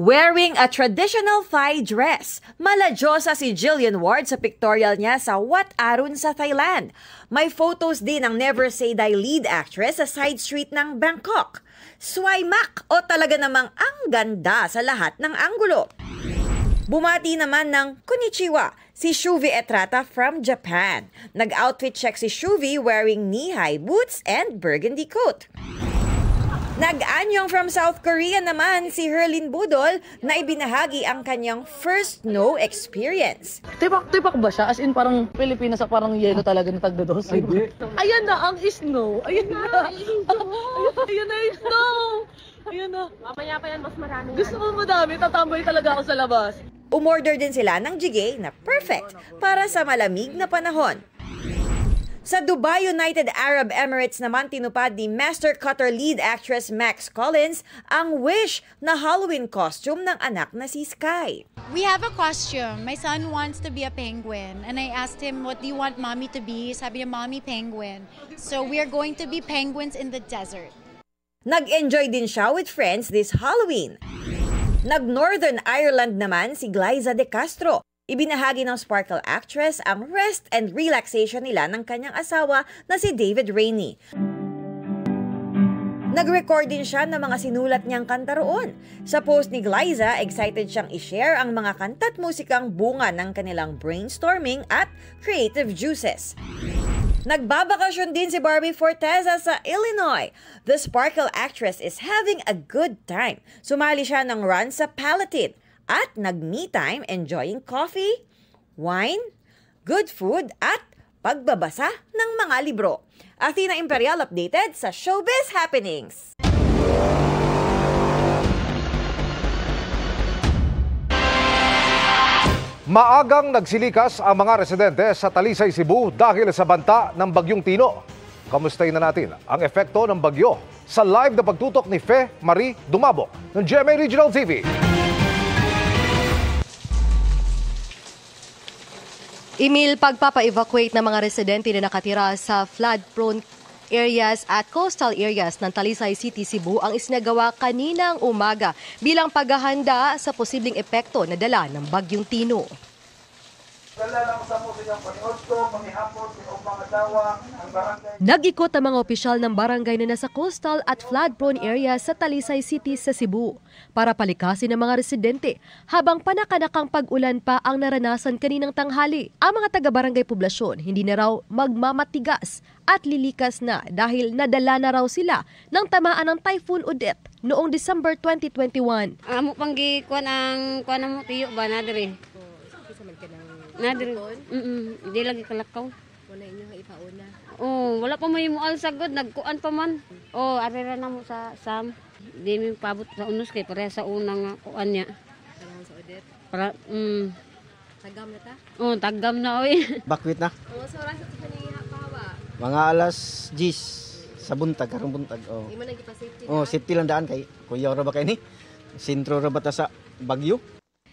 Wearing a traditional Thai dress, maladyosa si Jillian Ward sa pictorial niya sa Wat Arun sa Thailand. May photos din ng Never Say Die lead actress sa side street ng Bangkok. Swaimak o talaga namang ang ganda sa lahat ng anggulo. Bumati naman ng konnichiwa si Shuvi Etrata from Japan. Nag-outfit check si Shuvi wearing knee-high boots and burgundy coat. Nag-anyong from South Korea naman si Herlin Budol na ibinahagi ang kanyang first snow experience. Tipak ba siya? As in parang Pilipinas sa parang yelo talaga na tagdodos. Ayan na ang snow. Ayan na. Ayan na yung snow. Ayan na. Mamaya pa yan mas marami. Gusto mo madami, tatambay talaga ako sa labas. Umorder din sila ng jjigae na perfect para sa malamig na panahon. Sa Dubai, United Arab Emirates naman tinupad ni Master Cutter lead actress Max Collins ang wish na Halloween costume ng anak na si Sky. We have a costume. My son wants to be a penguin and I asked him, what do you want mommy to be? Sabi niya, mommy penguin. So we are going to be penguins in the desert. Nag-enjoy din siya with friends this Halloween. Nag-Northern Ireland naman si Glyza De Castro. Ibinahagi ng Sparkle actress ang rest and relaxation nila ng kanyang asawa na si David Rainey. Nag-record din siya ng mga sinulat niyang kanta roon. Sa post ni Glyza, excited siyang i-share ang mga kanta't musikang bunga ng kanilang brainstorming at creative juices. Nagbabakasyon din si Barbie Forteza sa Illinois. The Sparkle actress is having a good time. Sumali siya ng run sa Palatine at nag-me time enjoying coffee, wine, good food at pagbabasa ng mga libro. Athena Imperial updated sa Showbiz Happenings. Maagang nagsilikas ang mga residente sa Talisay, Cebu dahil sa banta ng Bagyong Tino. Kamustahin na natin ang epekto ng bagyo sa live na pagtutok ni Fe Marie Dumabok ng GMA Regional TV. Emil, pagpapa-evacuate ng mga residente na nakatira sa flood-prone areas at coastal areas ng Talisay City, Cebu ang isinagawa kaninang umaga bilang paghahanda sa posibleng epekto na dala ng Bagyong Tino. Nag-ikot ang mga opisyal ng barangay na nasa coastal at flood-prone areas sa Talisay City sa Cebu para palikasin ang mga residente habang panakanakang pag-ulan pa ang naranasan kaninang tanghali. Ang mga taga-barangay poblasyon hindi na raw magmamatigas at lilikas na dahil nadala na raw sila ng tamaan ng Typhoon Odette noong December 2021. Amo panggi kuan ang kuan mo tiyo ba na dire? Nadir. Di lagi kalakaw. Wala inyo ipauna. Oh, wala pa may mual sagod, nagkuan pa man. Oh, arera na mo sa Sam. Di mi pabot sa unos kay pareha sa unang kuan niya. Salamat sa Odette. Para tagam na ta? Oh, tagam na oy. Bakwit na. Oh, sa oras sa ni pahawa. Mga alas 10 sa buntag, karong buntag. Oh. Di man nagpa-safety. Oh, safety lang daan kay kuya ra ba kay ni? Sentro ra ba ta sa Bagyo?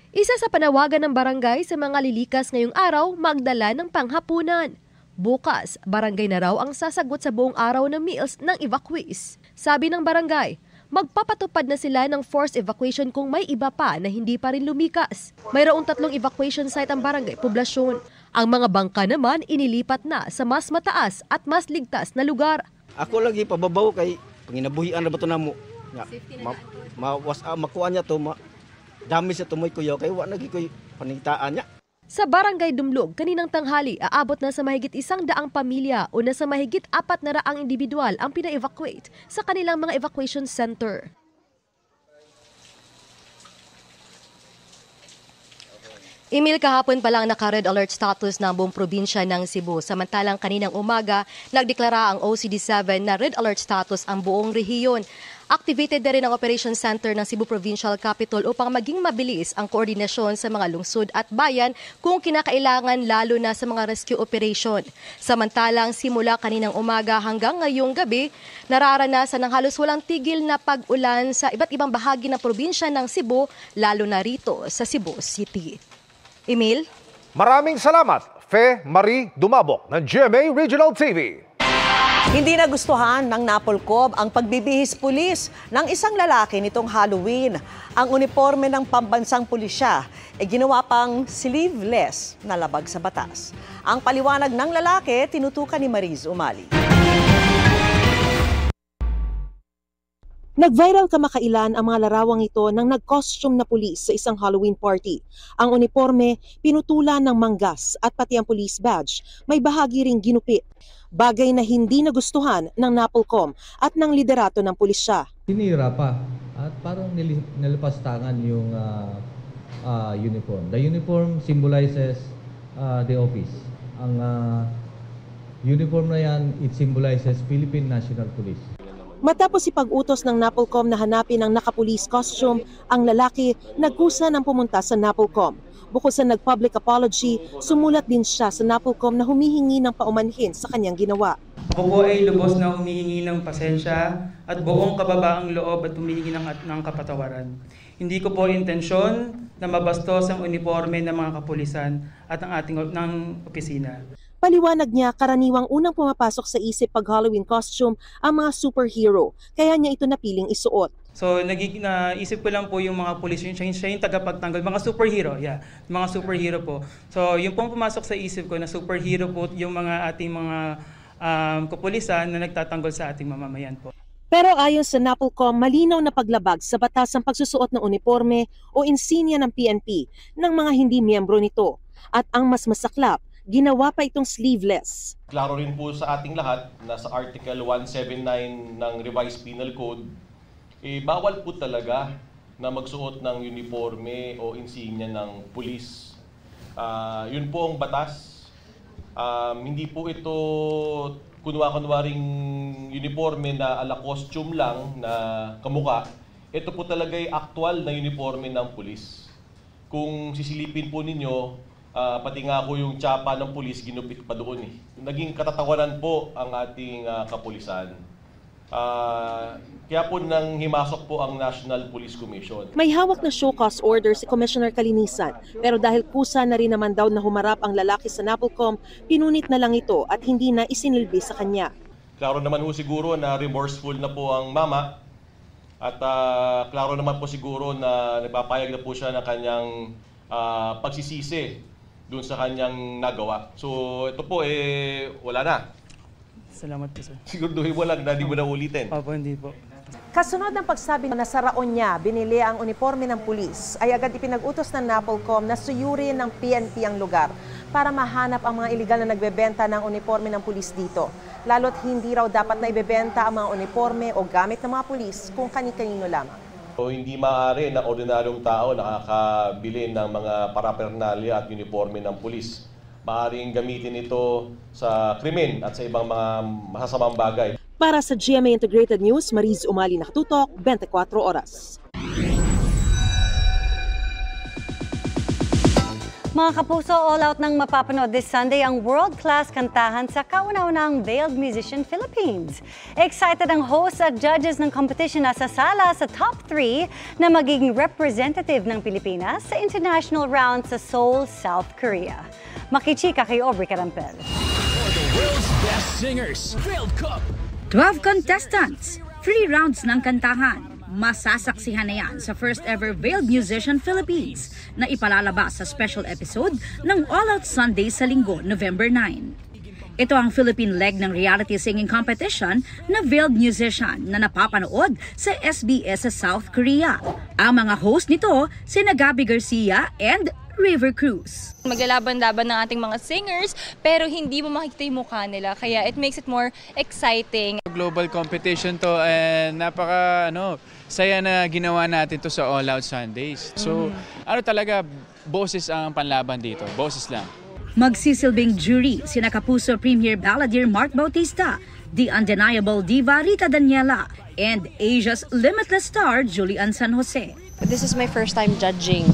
Isa sa panawagan ng barangay sa mga lilikas ngayong araw, magdala ng panghapunan. Bukas, barangay na raw ang sasagot sa buong araw na meals ng evacuees. Sabi ng barangay, magpapatupad na sila ng forced evacuation kung may iba pa na hindi pa rin lumikas. Mayroong 3 evacuation site ang barangay poblasyon. Ang mga bangka naman inilipat na sa mas mataas at mas ligtas na lugar. Ako lagi pababaw kay panginabuhian na ba ito na mo. Makuha niya ito, dami sa tumoy kuya kay wa nagi koy panitaan niya. Sa Barangay Dumlog, kaninang tanghali, aabot na sa mahigit 100 pamilya o nasa mahigit 400 individual ang pina-evacuate sa kanilang mga evacuation center. Emil, kahapon pa lang naka-red alert status ng buong probinsya ng Cebu. Samantalang kaninang umaga, nagdeklara ang OCD7 na red alert status ang buong rehiyon. Activated na rin ang Operation Center ng Cebu Provincial Capital upang maging mabilis ang koordinasyon sa mga lungsod at bayan kung kinakailangan, lalo na sa mga rescue operation. Samantalang simula kaninang umaga hanggang ngayong gabi, nararanasan ng halos walang tigil na pag-ulan sa iba't ibang bahagi ng probinsya ng Cebu, lalo na rito sa Cebu City. Emil? Maraming salamat, Fe Marie Dumabok ng GMA Regional TV. Hindi nagustuhan ng Napolcom ang pagbibihis pulis ng isang lalaki nitong Halloween. Ang uniforme ng pambansang pulisya ay ginawa pang sleeveless na labag sa batas. Ang paliwanag ng lalaki, tinutukan ni Mariz Umali. Nag-viral kamakailan ang mga larawang ito ng nag-costume na pulis sa isang Halloween party. Ang uniforme, pinutulan ng manggas at pati ang police badge, may bahagi ring ginupit. Bagay na hindi nagustuhan ng Napolcom at ng liderato ng pulisya. Tinira pa at parang nilipas tangan yung uniform. The uniform symbolizes the office. Ang uniform na yan, it symbolizes Philippine National Police. Matapos ipag-utos ng Napolcom na hanapin ang naka-police costume, ang lalaki nagkusa ng pumunta sa Napolcom. Bukod sa nag-public apology, sumulat din siya sa Napolcom na humihingi ng paumanhin sa kanyang ginawa. Ako po ay lubos na humihingi ng pasensya at buong kababaang loob at humihingi ng kapatawaran. Hindi ko po intensyon na mabastos ang uniforme ng mga kapulisan at ang ating opisina. Paliwanag niya, karaniwang unang pumapasok sa isip pag Halloween costume ang mga superhero, kaya niya ito napiling isuot. So naisip ko lang po yung mga pulis, siya yung tagapagtanggol, mga superhero, mga superhero po. So yung pong pumasok sa isip ko na superhero po yung mga ating mga kapulisan na nagtatanggol sa ating mamamayan po. Pero ayon sa Napolcom, malinaw na paglabag sa batas ang pagsusuot ng uniforme o insignia ng PNP ng mga hindi miyembro nito. At ang mas masaklap, ginawa pa itong sleeveless. Klaro rin po sa ating lahat na sa Article 179 ng Revised Penal Code, bawal po talaga na magsuot ng uniforme o insignia ng pulis. Yun po ang batas. Hindi po ito kunwaring uniforme na ala costume lang na kamuka. Ito po talaga ay actual na uniforme ng pulis. Kung sisilipin po ninyo, pati nga po yung tsapa ng pulis, ginupit pa doon eh. Naging katatawanan po ang ating kapulisan. Kaya po nang himasok po ang National Police Commission. May hawak na show cause order si Commissioner Kalinisan, pero dahil kusa na rin naman daw na humarap ang lalaki sa Napolcom, pinunit na lang ito at hindi na isinilbi sa kanya. Klaro naman po siguro na remorseful na po ang mama at klaro naman po siguro na nagpapayag na po siya ng kanyang pagsisisi doon sa kanyang nagawa. So ito po wala na. Salamat po, sir. Siguraduhin mo lang na hindi mo na ulitin. Opo, hindi po. Kasunod ng pagsabi na sa raon niya binili ang uniforme ng pulis, ay agad ipinag-utos ng Napolcom na suyurin ng PNP ang lugar para mahanap ang mga iligal na nagbebenta ng uniforme ng pulis dito. Lalo't hindi raw dapat na ibebenta ang mga uniforme o gamit ng mga pulis kung kani-kanino lamang. So, hindi maaari na ordinaryong tao nakakabili ng mga paraphernalia at uniforme ng pulis. Maaaring gamitin ito sa krimen at sa ibang mga masasamang bagay. Para sa GMA Integrated News, Mariz Umali, nakatutok, 24 oras. Mga kapuso, all out nang mapapanood this Sunday ang world-class kantahan sa kauna-unahang Veiled Musician Philippines. Excited ang hosts at judges ng competition na sasala sa top 3 na magiging representative ng Pilipinas sa international round sa Seoul, South Korea. Makichika kay Aubrey Carampel. For the world's best singers, Veiled Cup. 12 contestants, 3 rounds ng kantahan. Masasaksihan na yan sa first ever Veiled Musician Philippines na ipalalabas sa special episode ng All Out Sunday sa Linggo, November 9. Ito ang Philippine leg ng reality singing competition na Veiled Musician na napapanood sa SBS sa South Korea. Ang mga host nito, sina Gabby Garcia and River Cruz. Maglalaban-laban ng ating mga singers pero hindi mo makikita yung mukha nila kaya it makes it more exciting. Global competition to and napaka saya na ginawa natin to sa All Out Sundays. So talaga boses ang panlaban dito, boses lang. Magsisilbing jury sina Kapuso Premier Balladeer Mark Bautista, The Undeniable Diva Rita Daniela, and Asia's Limitless Star Julian San Jose. This is my first time judging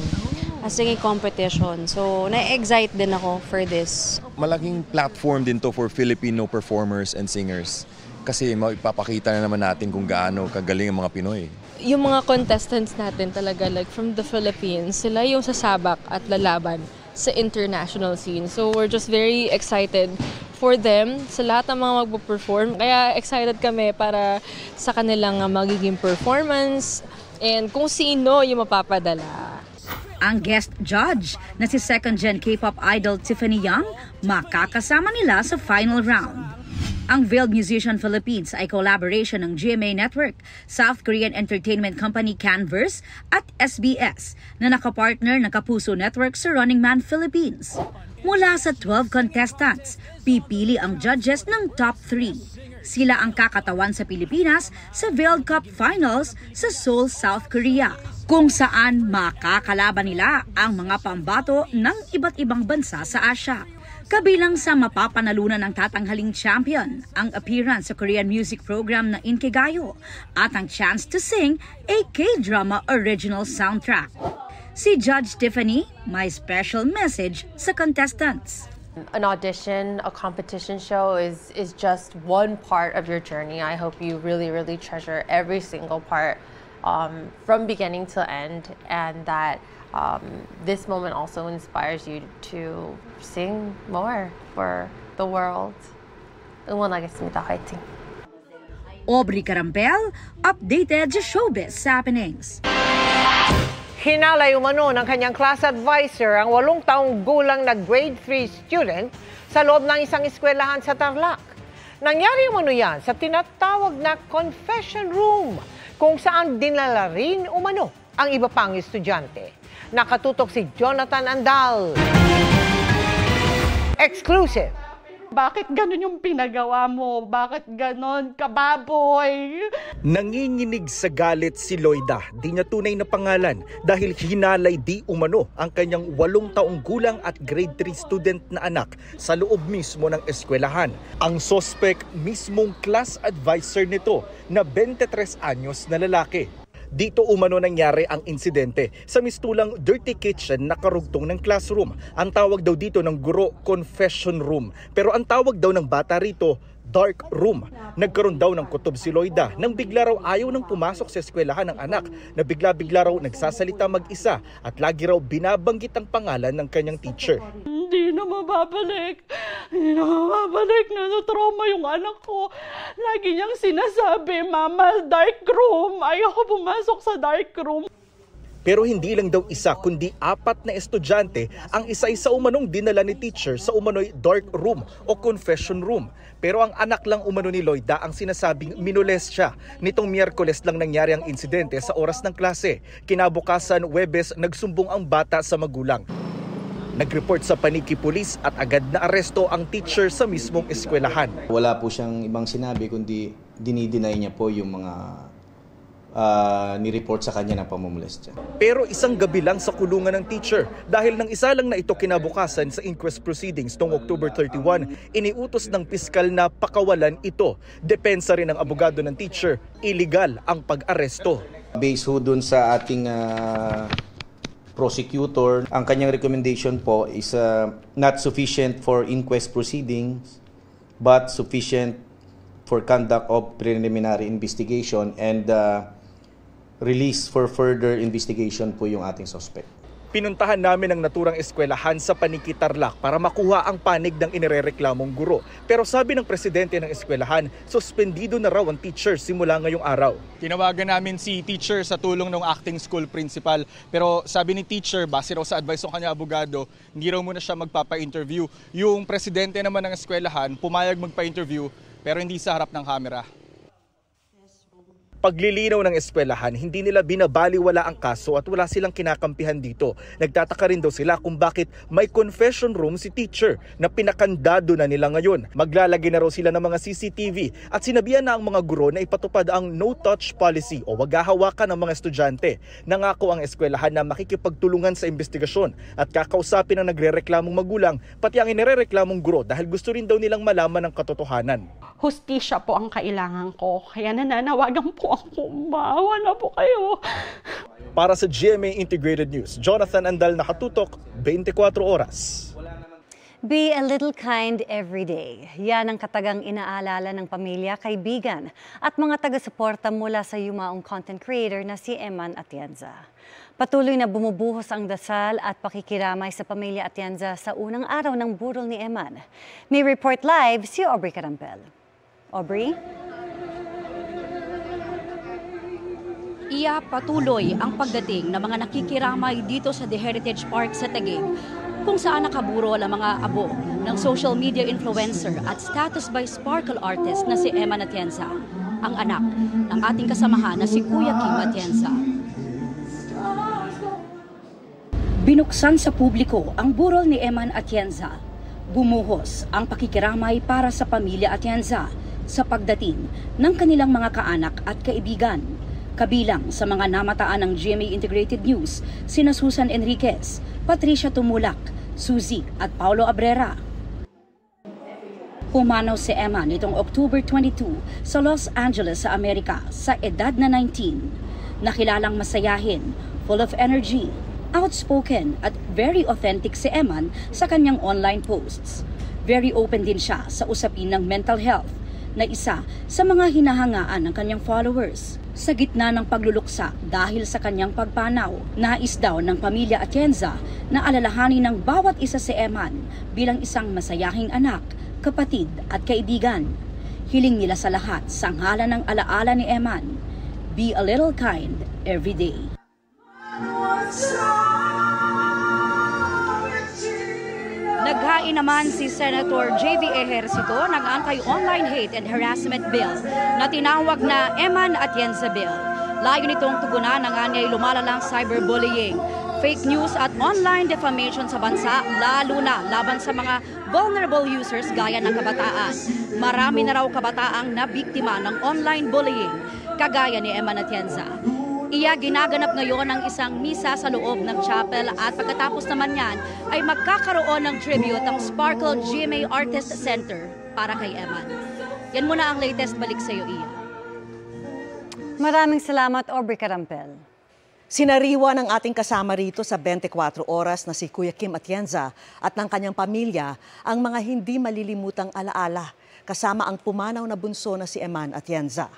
a singing competition. So, na-excite din ako for this. Malaking platform din to for Filipino performers and singers. Kasi maipapakita na naman natin kung gaano kagaling ang mga Pinoy. Yung mga contestants natin talaga like from the Philippines, sila yung sasabak at lalaban sa international scene. So we're just very excited for them, sa lahat ng mga magpo-perform. Kaya excited kami para sa kanilang magiging performance and kung sino yung mapapadala. Ang guest judge na si second-gen K-pop idol Tiffany Young, makakasama nila sa final round. Ang Veiled Musician Philippines ay collaboration ng GMA Network, South Korean entertainment company Canverse at SBS na nakapartner ng Kapuso Network sa Running Man Philippines. Mula sa 12 contestants, pipili ang judges ng top 3. Sila ang kakatawan sa Pilipinas sa Veiled Cup Finals sa Seoul, South Korea, kung saan makakalaban nila ang mga pambato ng iba't ibang bansa sa Asia. Kabilang sa mapapanalunan ng tatanghaling champion, ang appearance sa Korean music program na Inkigayo at ang chance to sing a K-drama original soundtrack. Si Judge Tiffany may special message sa contestants. An audition, a competition show is just one part of your journey. I hope you really, really treasure every single part from beginning to end, and that this moment also inspires you to sing more for the world. 응원하겠습니다. 화이팅! Aubrey Carampel, updated sa showbiz happenings. Hinalay umano ng kanyang class advisor ang 8 taong gulang na grade 3 student sa loob ng isang eskwelahan sa Tarlac. Nangyari umano yan sa tinatawag na confession room kung saan dinala rin umano ang iba pang estudyante. Nakatutok si Jonathan Andal. Exclusive. Bakit ganun yung pinagawa mo? Bakit ganun, kababoy? Nanginginig sa galit si Loida, di niya tunay na pangalan dahil hinalay di umano ang kanyang 8 taong gulang at grade 3 student na anak sa loob mismo ng eskwelahan. Ang suspect mismong class advisor nito na 23 anyos na lalaki. Dito umano nangyari ang insidente sa mistulang dirty kitchen na karugtong ng classroom. Ang tawag daw dito ng guro, confession room. Pero ang tawag daw ng bata rito, dark room. Nagkaroon daw ng kutob si Loida nang bigla raw ayaw nang pumasok sa eskwelahan ng anak na bigla-bigla raw nagsasalita mag-isa at lagi raw binabanggit ang pangalan ng kanyang teacher. Hindi na mababalik. Hindi na mababalik. Nasa-trauma yung anak ko. Lagi niyang sinasabi, Mama, dark room. Ayoko pumasok sa dark room. Pero hindi lang daw isa kundi 4 na estudyante ang isa-isa umanong dinala ni teacher sa umano'y dark room o confession room. Pero ang anak lang umano ni Loida ang sinasabing minules siya. Nitong Miyerkules lang nangyari ang insidente sa oras ng klase. Kinabukasan, Huwebes, nagsumbong ang bata sa magulang. Nag-report sa Paniki Police at agad na aresto ang teacher sa mismong eskwelahan. Wala po siyang ibang sinabi kundi dinideny niya po yung mga ni-report sa kanya ng pamumulestya. Pero isang gabi lang sa kulungan ng teacher dahil nang isa lang na ito kinabukasan sa inquest proceedings noong October 31, iniutos ng piskal na pakawalan ito. Depensa rin ng abogado ng teacher, illegal ang pag-aresto. Based ho dun sa ating prosecutor, ang kanyang recommendation po is not sufficient for inquest proceedings but sufficient for conduct of preliminary investigation and release for further investigation po yung ating suspect. Pinuntahan namin ang naturang eskwelahan sa Paniki, Tarlac para makuha ang panig ng inirereklamong guro. Pero sabi ng presidente ng eskwelahan, suspendido na raw ang teacher simula ngayong araw. Tinawagan namin si teacher sa tulong ng acting school principal. Pero sabi ni teacher, base raw sa advice ng kanya abogado, hindi raw muna siya magpapa-interview. Yung presidente naman ng eskwelahan, pumayag magpa-interview pero hindi sa harap ng kamera. paglilinaw ng eskwelahan, hindi nila binabaliwala ang kaso at wala silang kinakampihan dito. Nagtataka rin daw sila kung bakit may confession room si teacher na pinakandado na nila ngayon. Maglalagay na raw sila ng mga CCTV at sinabihan na ang mga guro na ipatupad ang no-touch policy o wag hahawakan ng mga estudyante. Nangako ang eskwelahan na makikipagtulungan sa investigasyon at kakausapin ang nagrereklamong magulang pati ang inirereklamong guro dahil gusto rin daw nilang malaman ang katotohanan. Hustisya po ang kailangan ko. Kaya nananawagan po ako. Maawa na po kayo. Para sa GMA Integrated News, Jonathan Andal, nakatutok, 24 oras. Be a little kind every day. Yan ang katagang inaalala ng pamilya, kaibigan at mga taga-suporta mula sa yumaong content creator na si Eman Atienza. Patuloy na bumubuhos ang dasal at pakikiramay sa pamilya Atienza sa unang araw ng burol ni Eman. May report live si Aubrey Carampel. Aubrey? Iya patuloy ang pagdating ng mga nakikiramay dito sa The Heritage Park sa Taguig, kung saan nakaburo ang mga abo ng social media influencer at status by sparkle artist na si Eman Atienza, ang anak ng ating kasamahan na si Kuya Kim Atienza. Binuksan sa publiko ang burol ni Eman Atienza. Bumuhos ang pakikiramay para sa pamilya Atienza sa pagdating ng kanilang mga kaanak at kaibigan. Kabilang sa mga namataan ng GMA Integrated News, sina Susan Enriquez, Patricia Tumulak, Suzy at Paulo Abrera. Pumanaw si Eman nitong October 22 sa Los Angeles sa Amerika sa edad na 19. Nakilalang masayahin, full of energy, outspoken at very authentic si Eman sa kanyang online posts. Very open din siya sa usapin ng mental health na isa sa mga hinahangaan ng kanyang followers. Sa gitna ng pagluluksa dahil sa kanyang pagpanaw, nais daw ng pamilya Atienza na alalahanin ng bawat isa si Eman bilang isang masayahing anak, kapatid at kaibigan. Hiling nila sa lahat sa ngalan ng alaala ni Eman, be a little kind every day. Naghain naman si Senator J.V. Ejercito ng Anti-Online Hate and Harassment Bill na tinawag na Eman Atienza Bill. Layo nitong tugunan ng anyay lumalalang cyberbullying, fake news at online defamation sa bansa, lalo na laban sa mga vulnerable users gaya ng kabataan. Marami na raw kabataang nabiktima ng online bullying, kagaya ni Eman Atienza. Iya ginaganap ngayon ang isang misa sa loob ng chapel at pagkatapos naman yan ay magkakaroon ng tribute ang Sparkle GMA Artist Center para kay Eman. Yan muna ang latest, balik sa iyo, Iya. Maraming salamat, Aubrey Carampel. Sinariwa ng ating kasama rito sa 24 oras na si Kuya Kim Atienza at ng kanyang pamilya ang mga hindi malilimutang alaala kasama ang pumanaw na bunso na si Eman Atienza.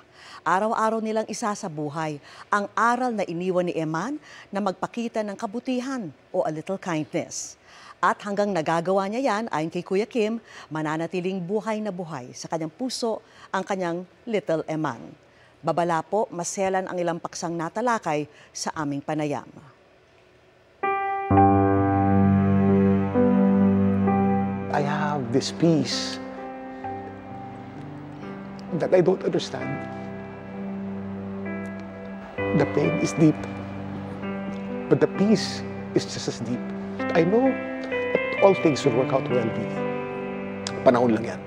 Araw-araw nilang isasabuhay ang aral na iniwan ni Eman na magpakita ng kabutihan o a little kindness. At hanggang nagagawa niya yan, ayon kay Kuya Kim, mananatiling buhay na buhay sa kanyang puso ang kanyang little Eman. Babala po, maselan ang ilang paksang natalakay sa aming panayam. I have this peace that I don't understand. The pain is deep, but the peace is just as deep. I know that all things will work out well with panahon lang yan.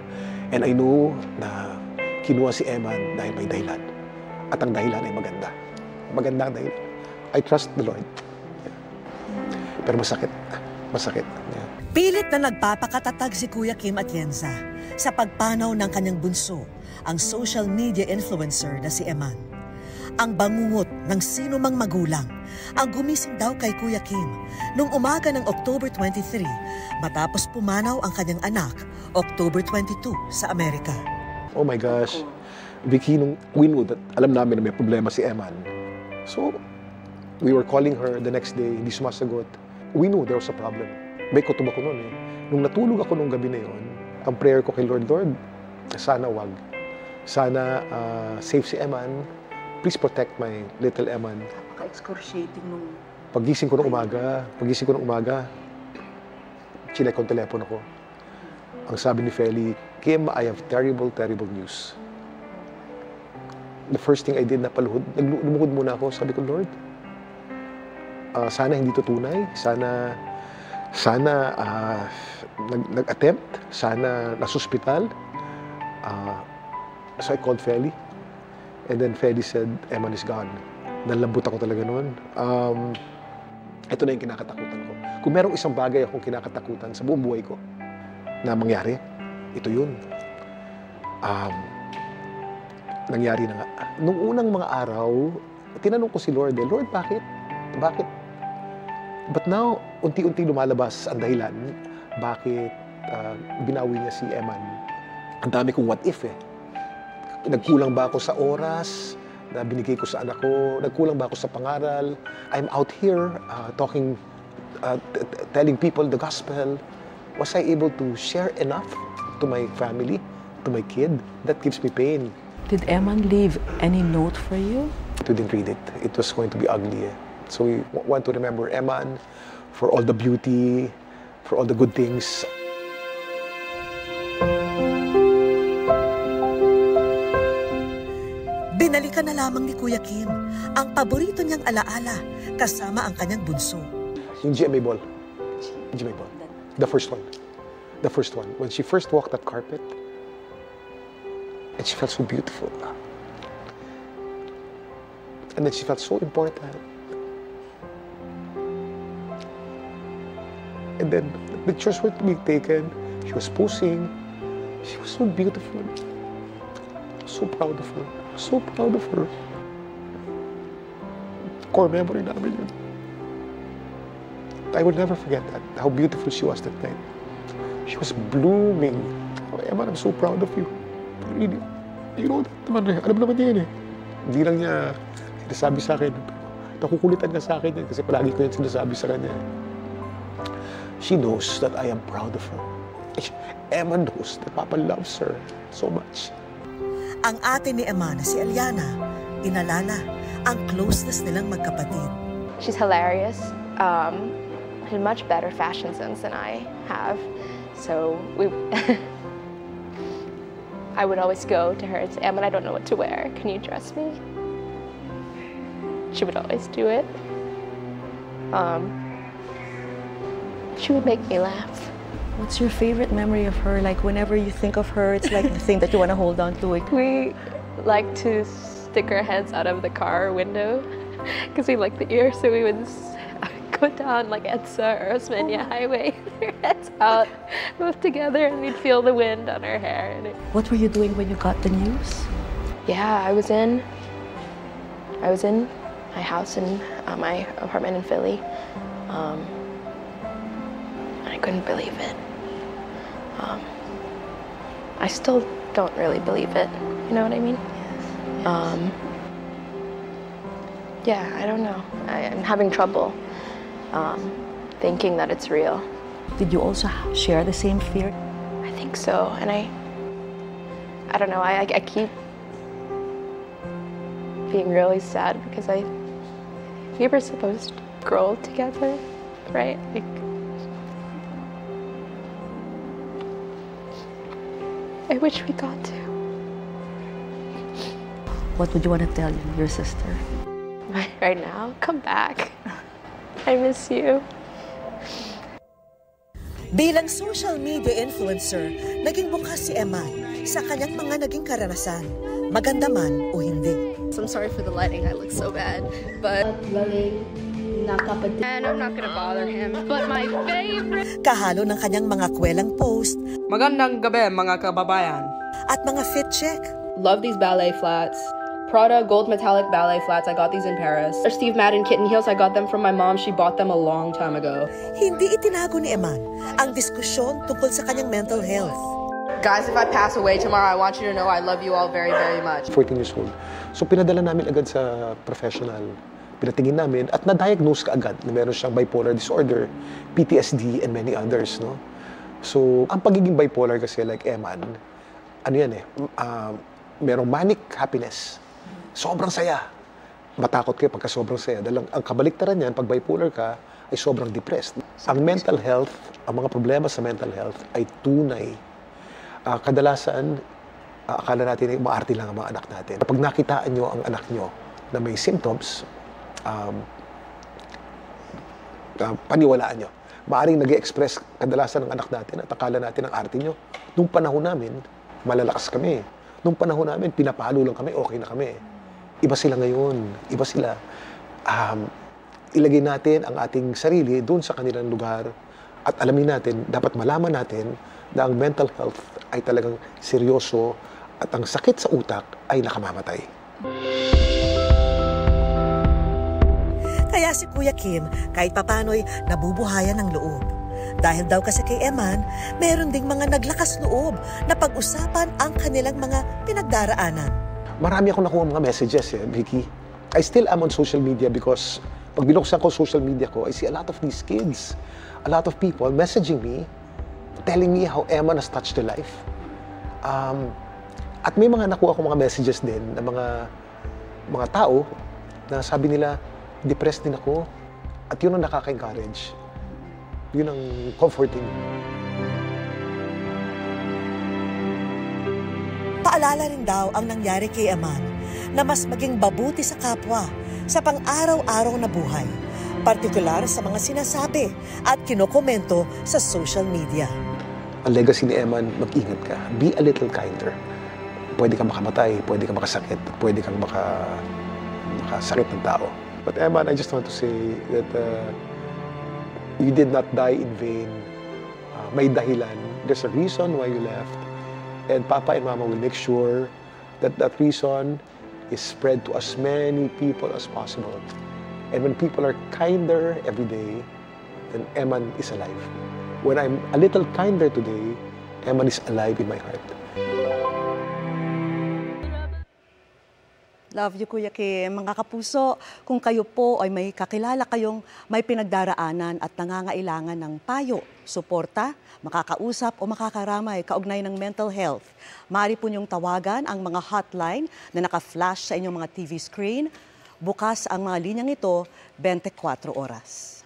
And I know na kinuha si Eman dahil may dahilan. At ang dahilan ay maganda. Maganda ang dahilan. I trust the Lord. Yeah. Pero masakit. Masakit. Yeah. Pilit na nagpapakatatag si Kuya Kim Atienza sa pagpanaw ng kanyang bunso, ang social media influencer na si Eman. Ang bangungot ng sino mang magulang ang gumising daw kay Kuya Kim noong umaga ng October 23 matapos pumanaw ang kanyang anak October 22 sa Amerika. Oh my gosh. Vicky, nung we knew that alam namin na may problema si Eman. So, we were calling her the next day, hindi sumasagot. We knew there was a problem. May kutob ako noon eh. Nung natulog ako nung gabi na yon, ang prayer ko kay Lord, sana wag. Sana save si Eman. Please protect my little Eman. Napaka-excruciating nung... Pagising ko ng umaga, chinek ko ang telepono ko. Ang sabi ni Feli, Kim, I have terrible, terrible news. the first thing I did na paluhod, lumuhod muna ako. Sabi ko, Lord, sana hindi to tunay. Sana nag-attempt. Sana nasuspital. So I called Feli. And then Feli said, Eman is gone. Nalambot ako talaga noon. Ito na yung kinakatakutan ko. Kung merong isang bagay akong kinakatakutan sa buong buhay ko na mangyari, ito yun. Nangyari na nga. Nung unang mga araw, tinanong ko si Lord, Lord, bakit? Bakit? But now, unti-unti lumalabas ang dahilan bakit binawi niya si Eman. Ang dami kong what if eh. Nagkulang ba ako sa oras na binigay ko sa anak ko? Nagkulang ba ako sa pangaral? I'm out here talking, telling people the gospel. Was I able to share enough to my family, to my kid? That gives me pain. Did Eman leave any note for you? We didn't read it. It was going to be ugly. So we want to remember Eman for all the beauty, for all the good things. Binalikan na lamang ni Kuya Kim ang paborito niyang alaala kasama ang kanyang bunso. Yung GMA ball. GMA ball. The first one. The first one. When she first walked that carpet, and she felt so beautiful. And then she felt so important. And then the pictures were to be taken. She was posing. She was so beautiful. So proud of her. So proud of her. Core memory namin yun. I will never forget that, how beautiful she was that night. She was blooming. Oh, Eman, I'm so proud of you. Really. You know that naman eh. Alam naman niya yun eh. Hindi lang niya sinasabi sa akin. Nakukulitan niya sa akin yan kasi palagi ko yan sinasabi sa kanya. She knows that I am proud of her. Eman knows that Papa loves her so much. Ang ate ni Eman na si Eliana, inalala ang closeness nilang magkapatid. She's hilarious. Has much better fashion sense than I have. So I would always go to her and say, Eman, I don't know what to wear. Can you dress me? She would always do it. She would make me laugh. What's your favorite memory of her? Like whenever you think of her, it's like the thing that you want to hold on to. We like to stick our heads out of the car window because we like the ear, so we would go down like EDSA or Osmeña Highway with our heads out, both together, and we'd feel the wind on our hair. What were you doing when you got the news? Yeah, I was in my house in my apartment in Philly. I couldn't believe it. I still don't really believe it. You know what I mean? Yes. Yeah, I don't know. I'm having trouble thinking that it's real. Did you also share the same fear? I think so, and I don't know. I keep being really sad because we were supposed to grow together, right? Like. I wish we got to. What would you want to tell your sister? Right now, come back. I miss you. Bilang social media influencer, naging bukas si Eman sa kanyang mga naging karanasan, maganda man o hindi. I'm sorry for the lighting, I look so bad, but and I'm not gonna bother him. But my favorite... Kahalo ng kanyang mga kwelang post. Magandang gabi mga kababayan. At mga fit check. Love these ballet flats. Prada gold metallic ballet flats. I got these in Paris. Or Steve Madden kitten heels. I got them from my mom. She bought them a long time ago. Hindi itinago ni Eman ang diskusyon tungkol sa kanyang mental health. Guys, if I pass away tomorrow, I want you to know I love you all very, very much. 14 years old. So pinadala namin agad sa professional. Pinatingin namin at na-diagnose ka agad na meron siyang bipolar disorder, PTSD, and many others, no? So, ang pagiging bipolar kasi like Eman, ano yan eh, merong manic happiness. Sobrang saya. Matakot kayo pagka sobrang saya. Dahil ang kabaliktaran yan, pag bipolar ka, ay sobrang depressed. Ang mental health, ang mga problema sa mental health ay tunay. Kadalasan, akala natin ay umaarte lang ang mga anak natin. Kapag nakitaan nyo ang anak nyo na may symptoms, paniwalaan nyo. Maaring nag-express kadalasan ng anak natin at akala natin ang arte nyo. Nung panahon namin, malalakas kami. Nung panahon namin, pinapalo lang kami, okay na kami. Iba sila ngayon. Iba sila. Ilagay natin ang ating sarili doon sa kanilang lugar at alamin natin, dapat malaman natin na ang mental health ay talagang seryoso at ang sakit sa utak ay nakamamatay. Kaya si Kuya Kim, kahit papano'y nabubuhayan ng loob. Dahil daw kasi kay Eman, meron ding mga naglakas loob na pag-usapan ang kanilang mga pinagdaraanan. Marami akong nakuha mga messages, Vicky. I still am on social media because pag binuksan ko social media ko, I see a lot of these kids, a lot of people messaging me, telling me how Eman has touched their life. At may mga nakuha akong mga messages din ng mga tao na sabi nila, depressed din ako. At yun ang nakaka-encourage. Yun ang comforting. Paalala rin daw ang nangyari kay Eman na mas maging mabuti sa kapwa sa pang-araw-araw na buhay, partikular sa mga sinasabi at kinokomento sa social media. Ang legacy ni Eman, mag-ingat ka. Be a little kinder. Pwede kang makamatay, pwede kang makasakit, pwede kang makasakit ng tao. But Eman, I just want to say that you did not die in vain. May dahilan. There's a reason why you left. And Papa and Mama will make sure that that reason is spread to as many people as possible. And when people are kinder every day, then Eman is alive. When I'm a little kinder today, Eman is alive in my heart. Love you, Kuya Kim. Mga kapuso, kung kayo po ay may kakilala kayong may pinagdaraanan at nangangailangan ng payo, suporta, makakausap o makakaramay kaugnay ng mental health, maaari po niyong tawagan ang mga hotline na naka-flash sa inyong mga TV screen. Bukas ang mga linyang ito 24 oras.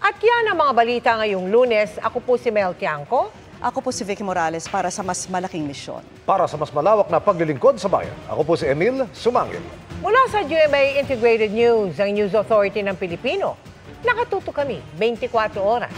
At yan ang mga balita ngayong Lunes. Ako po si Mel Tiangco. Ako po si Vicky Morales para sa mas malaking misyon. Para sa mas malawak na paglilingkod sa bayan, ako po si Emil Sumangil. Mula sa GMA Integrated News, ang News Authority ng Pilipino, nakatuto kami 24 oras.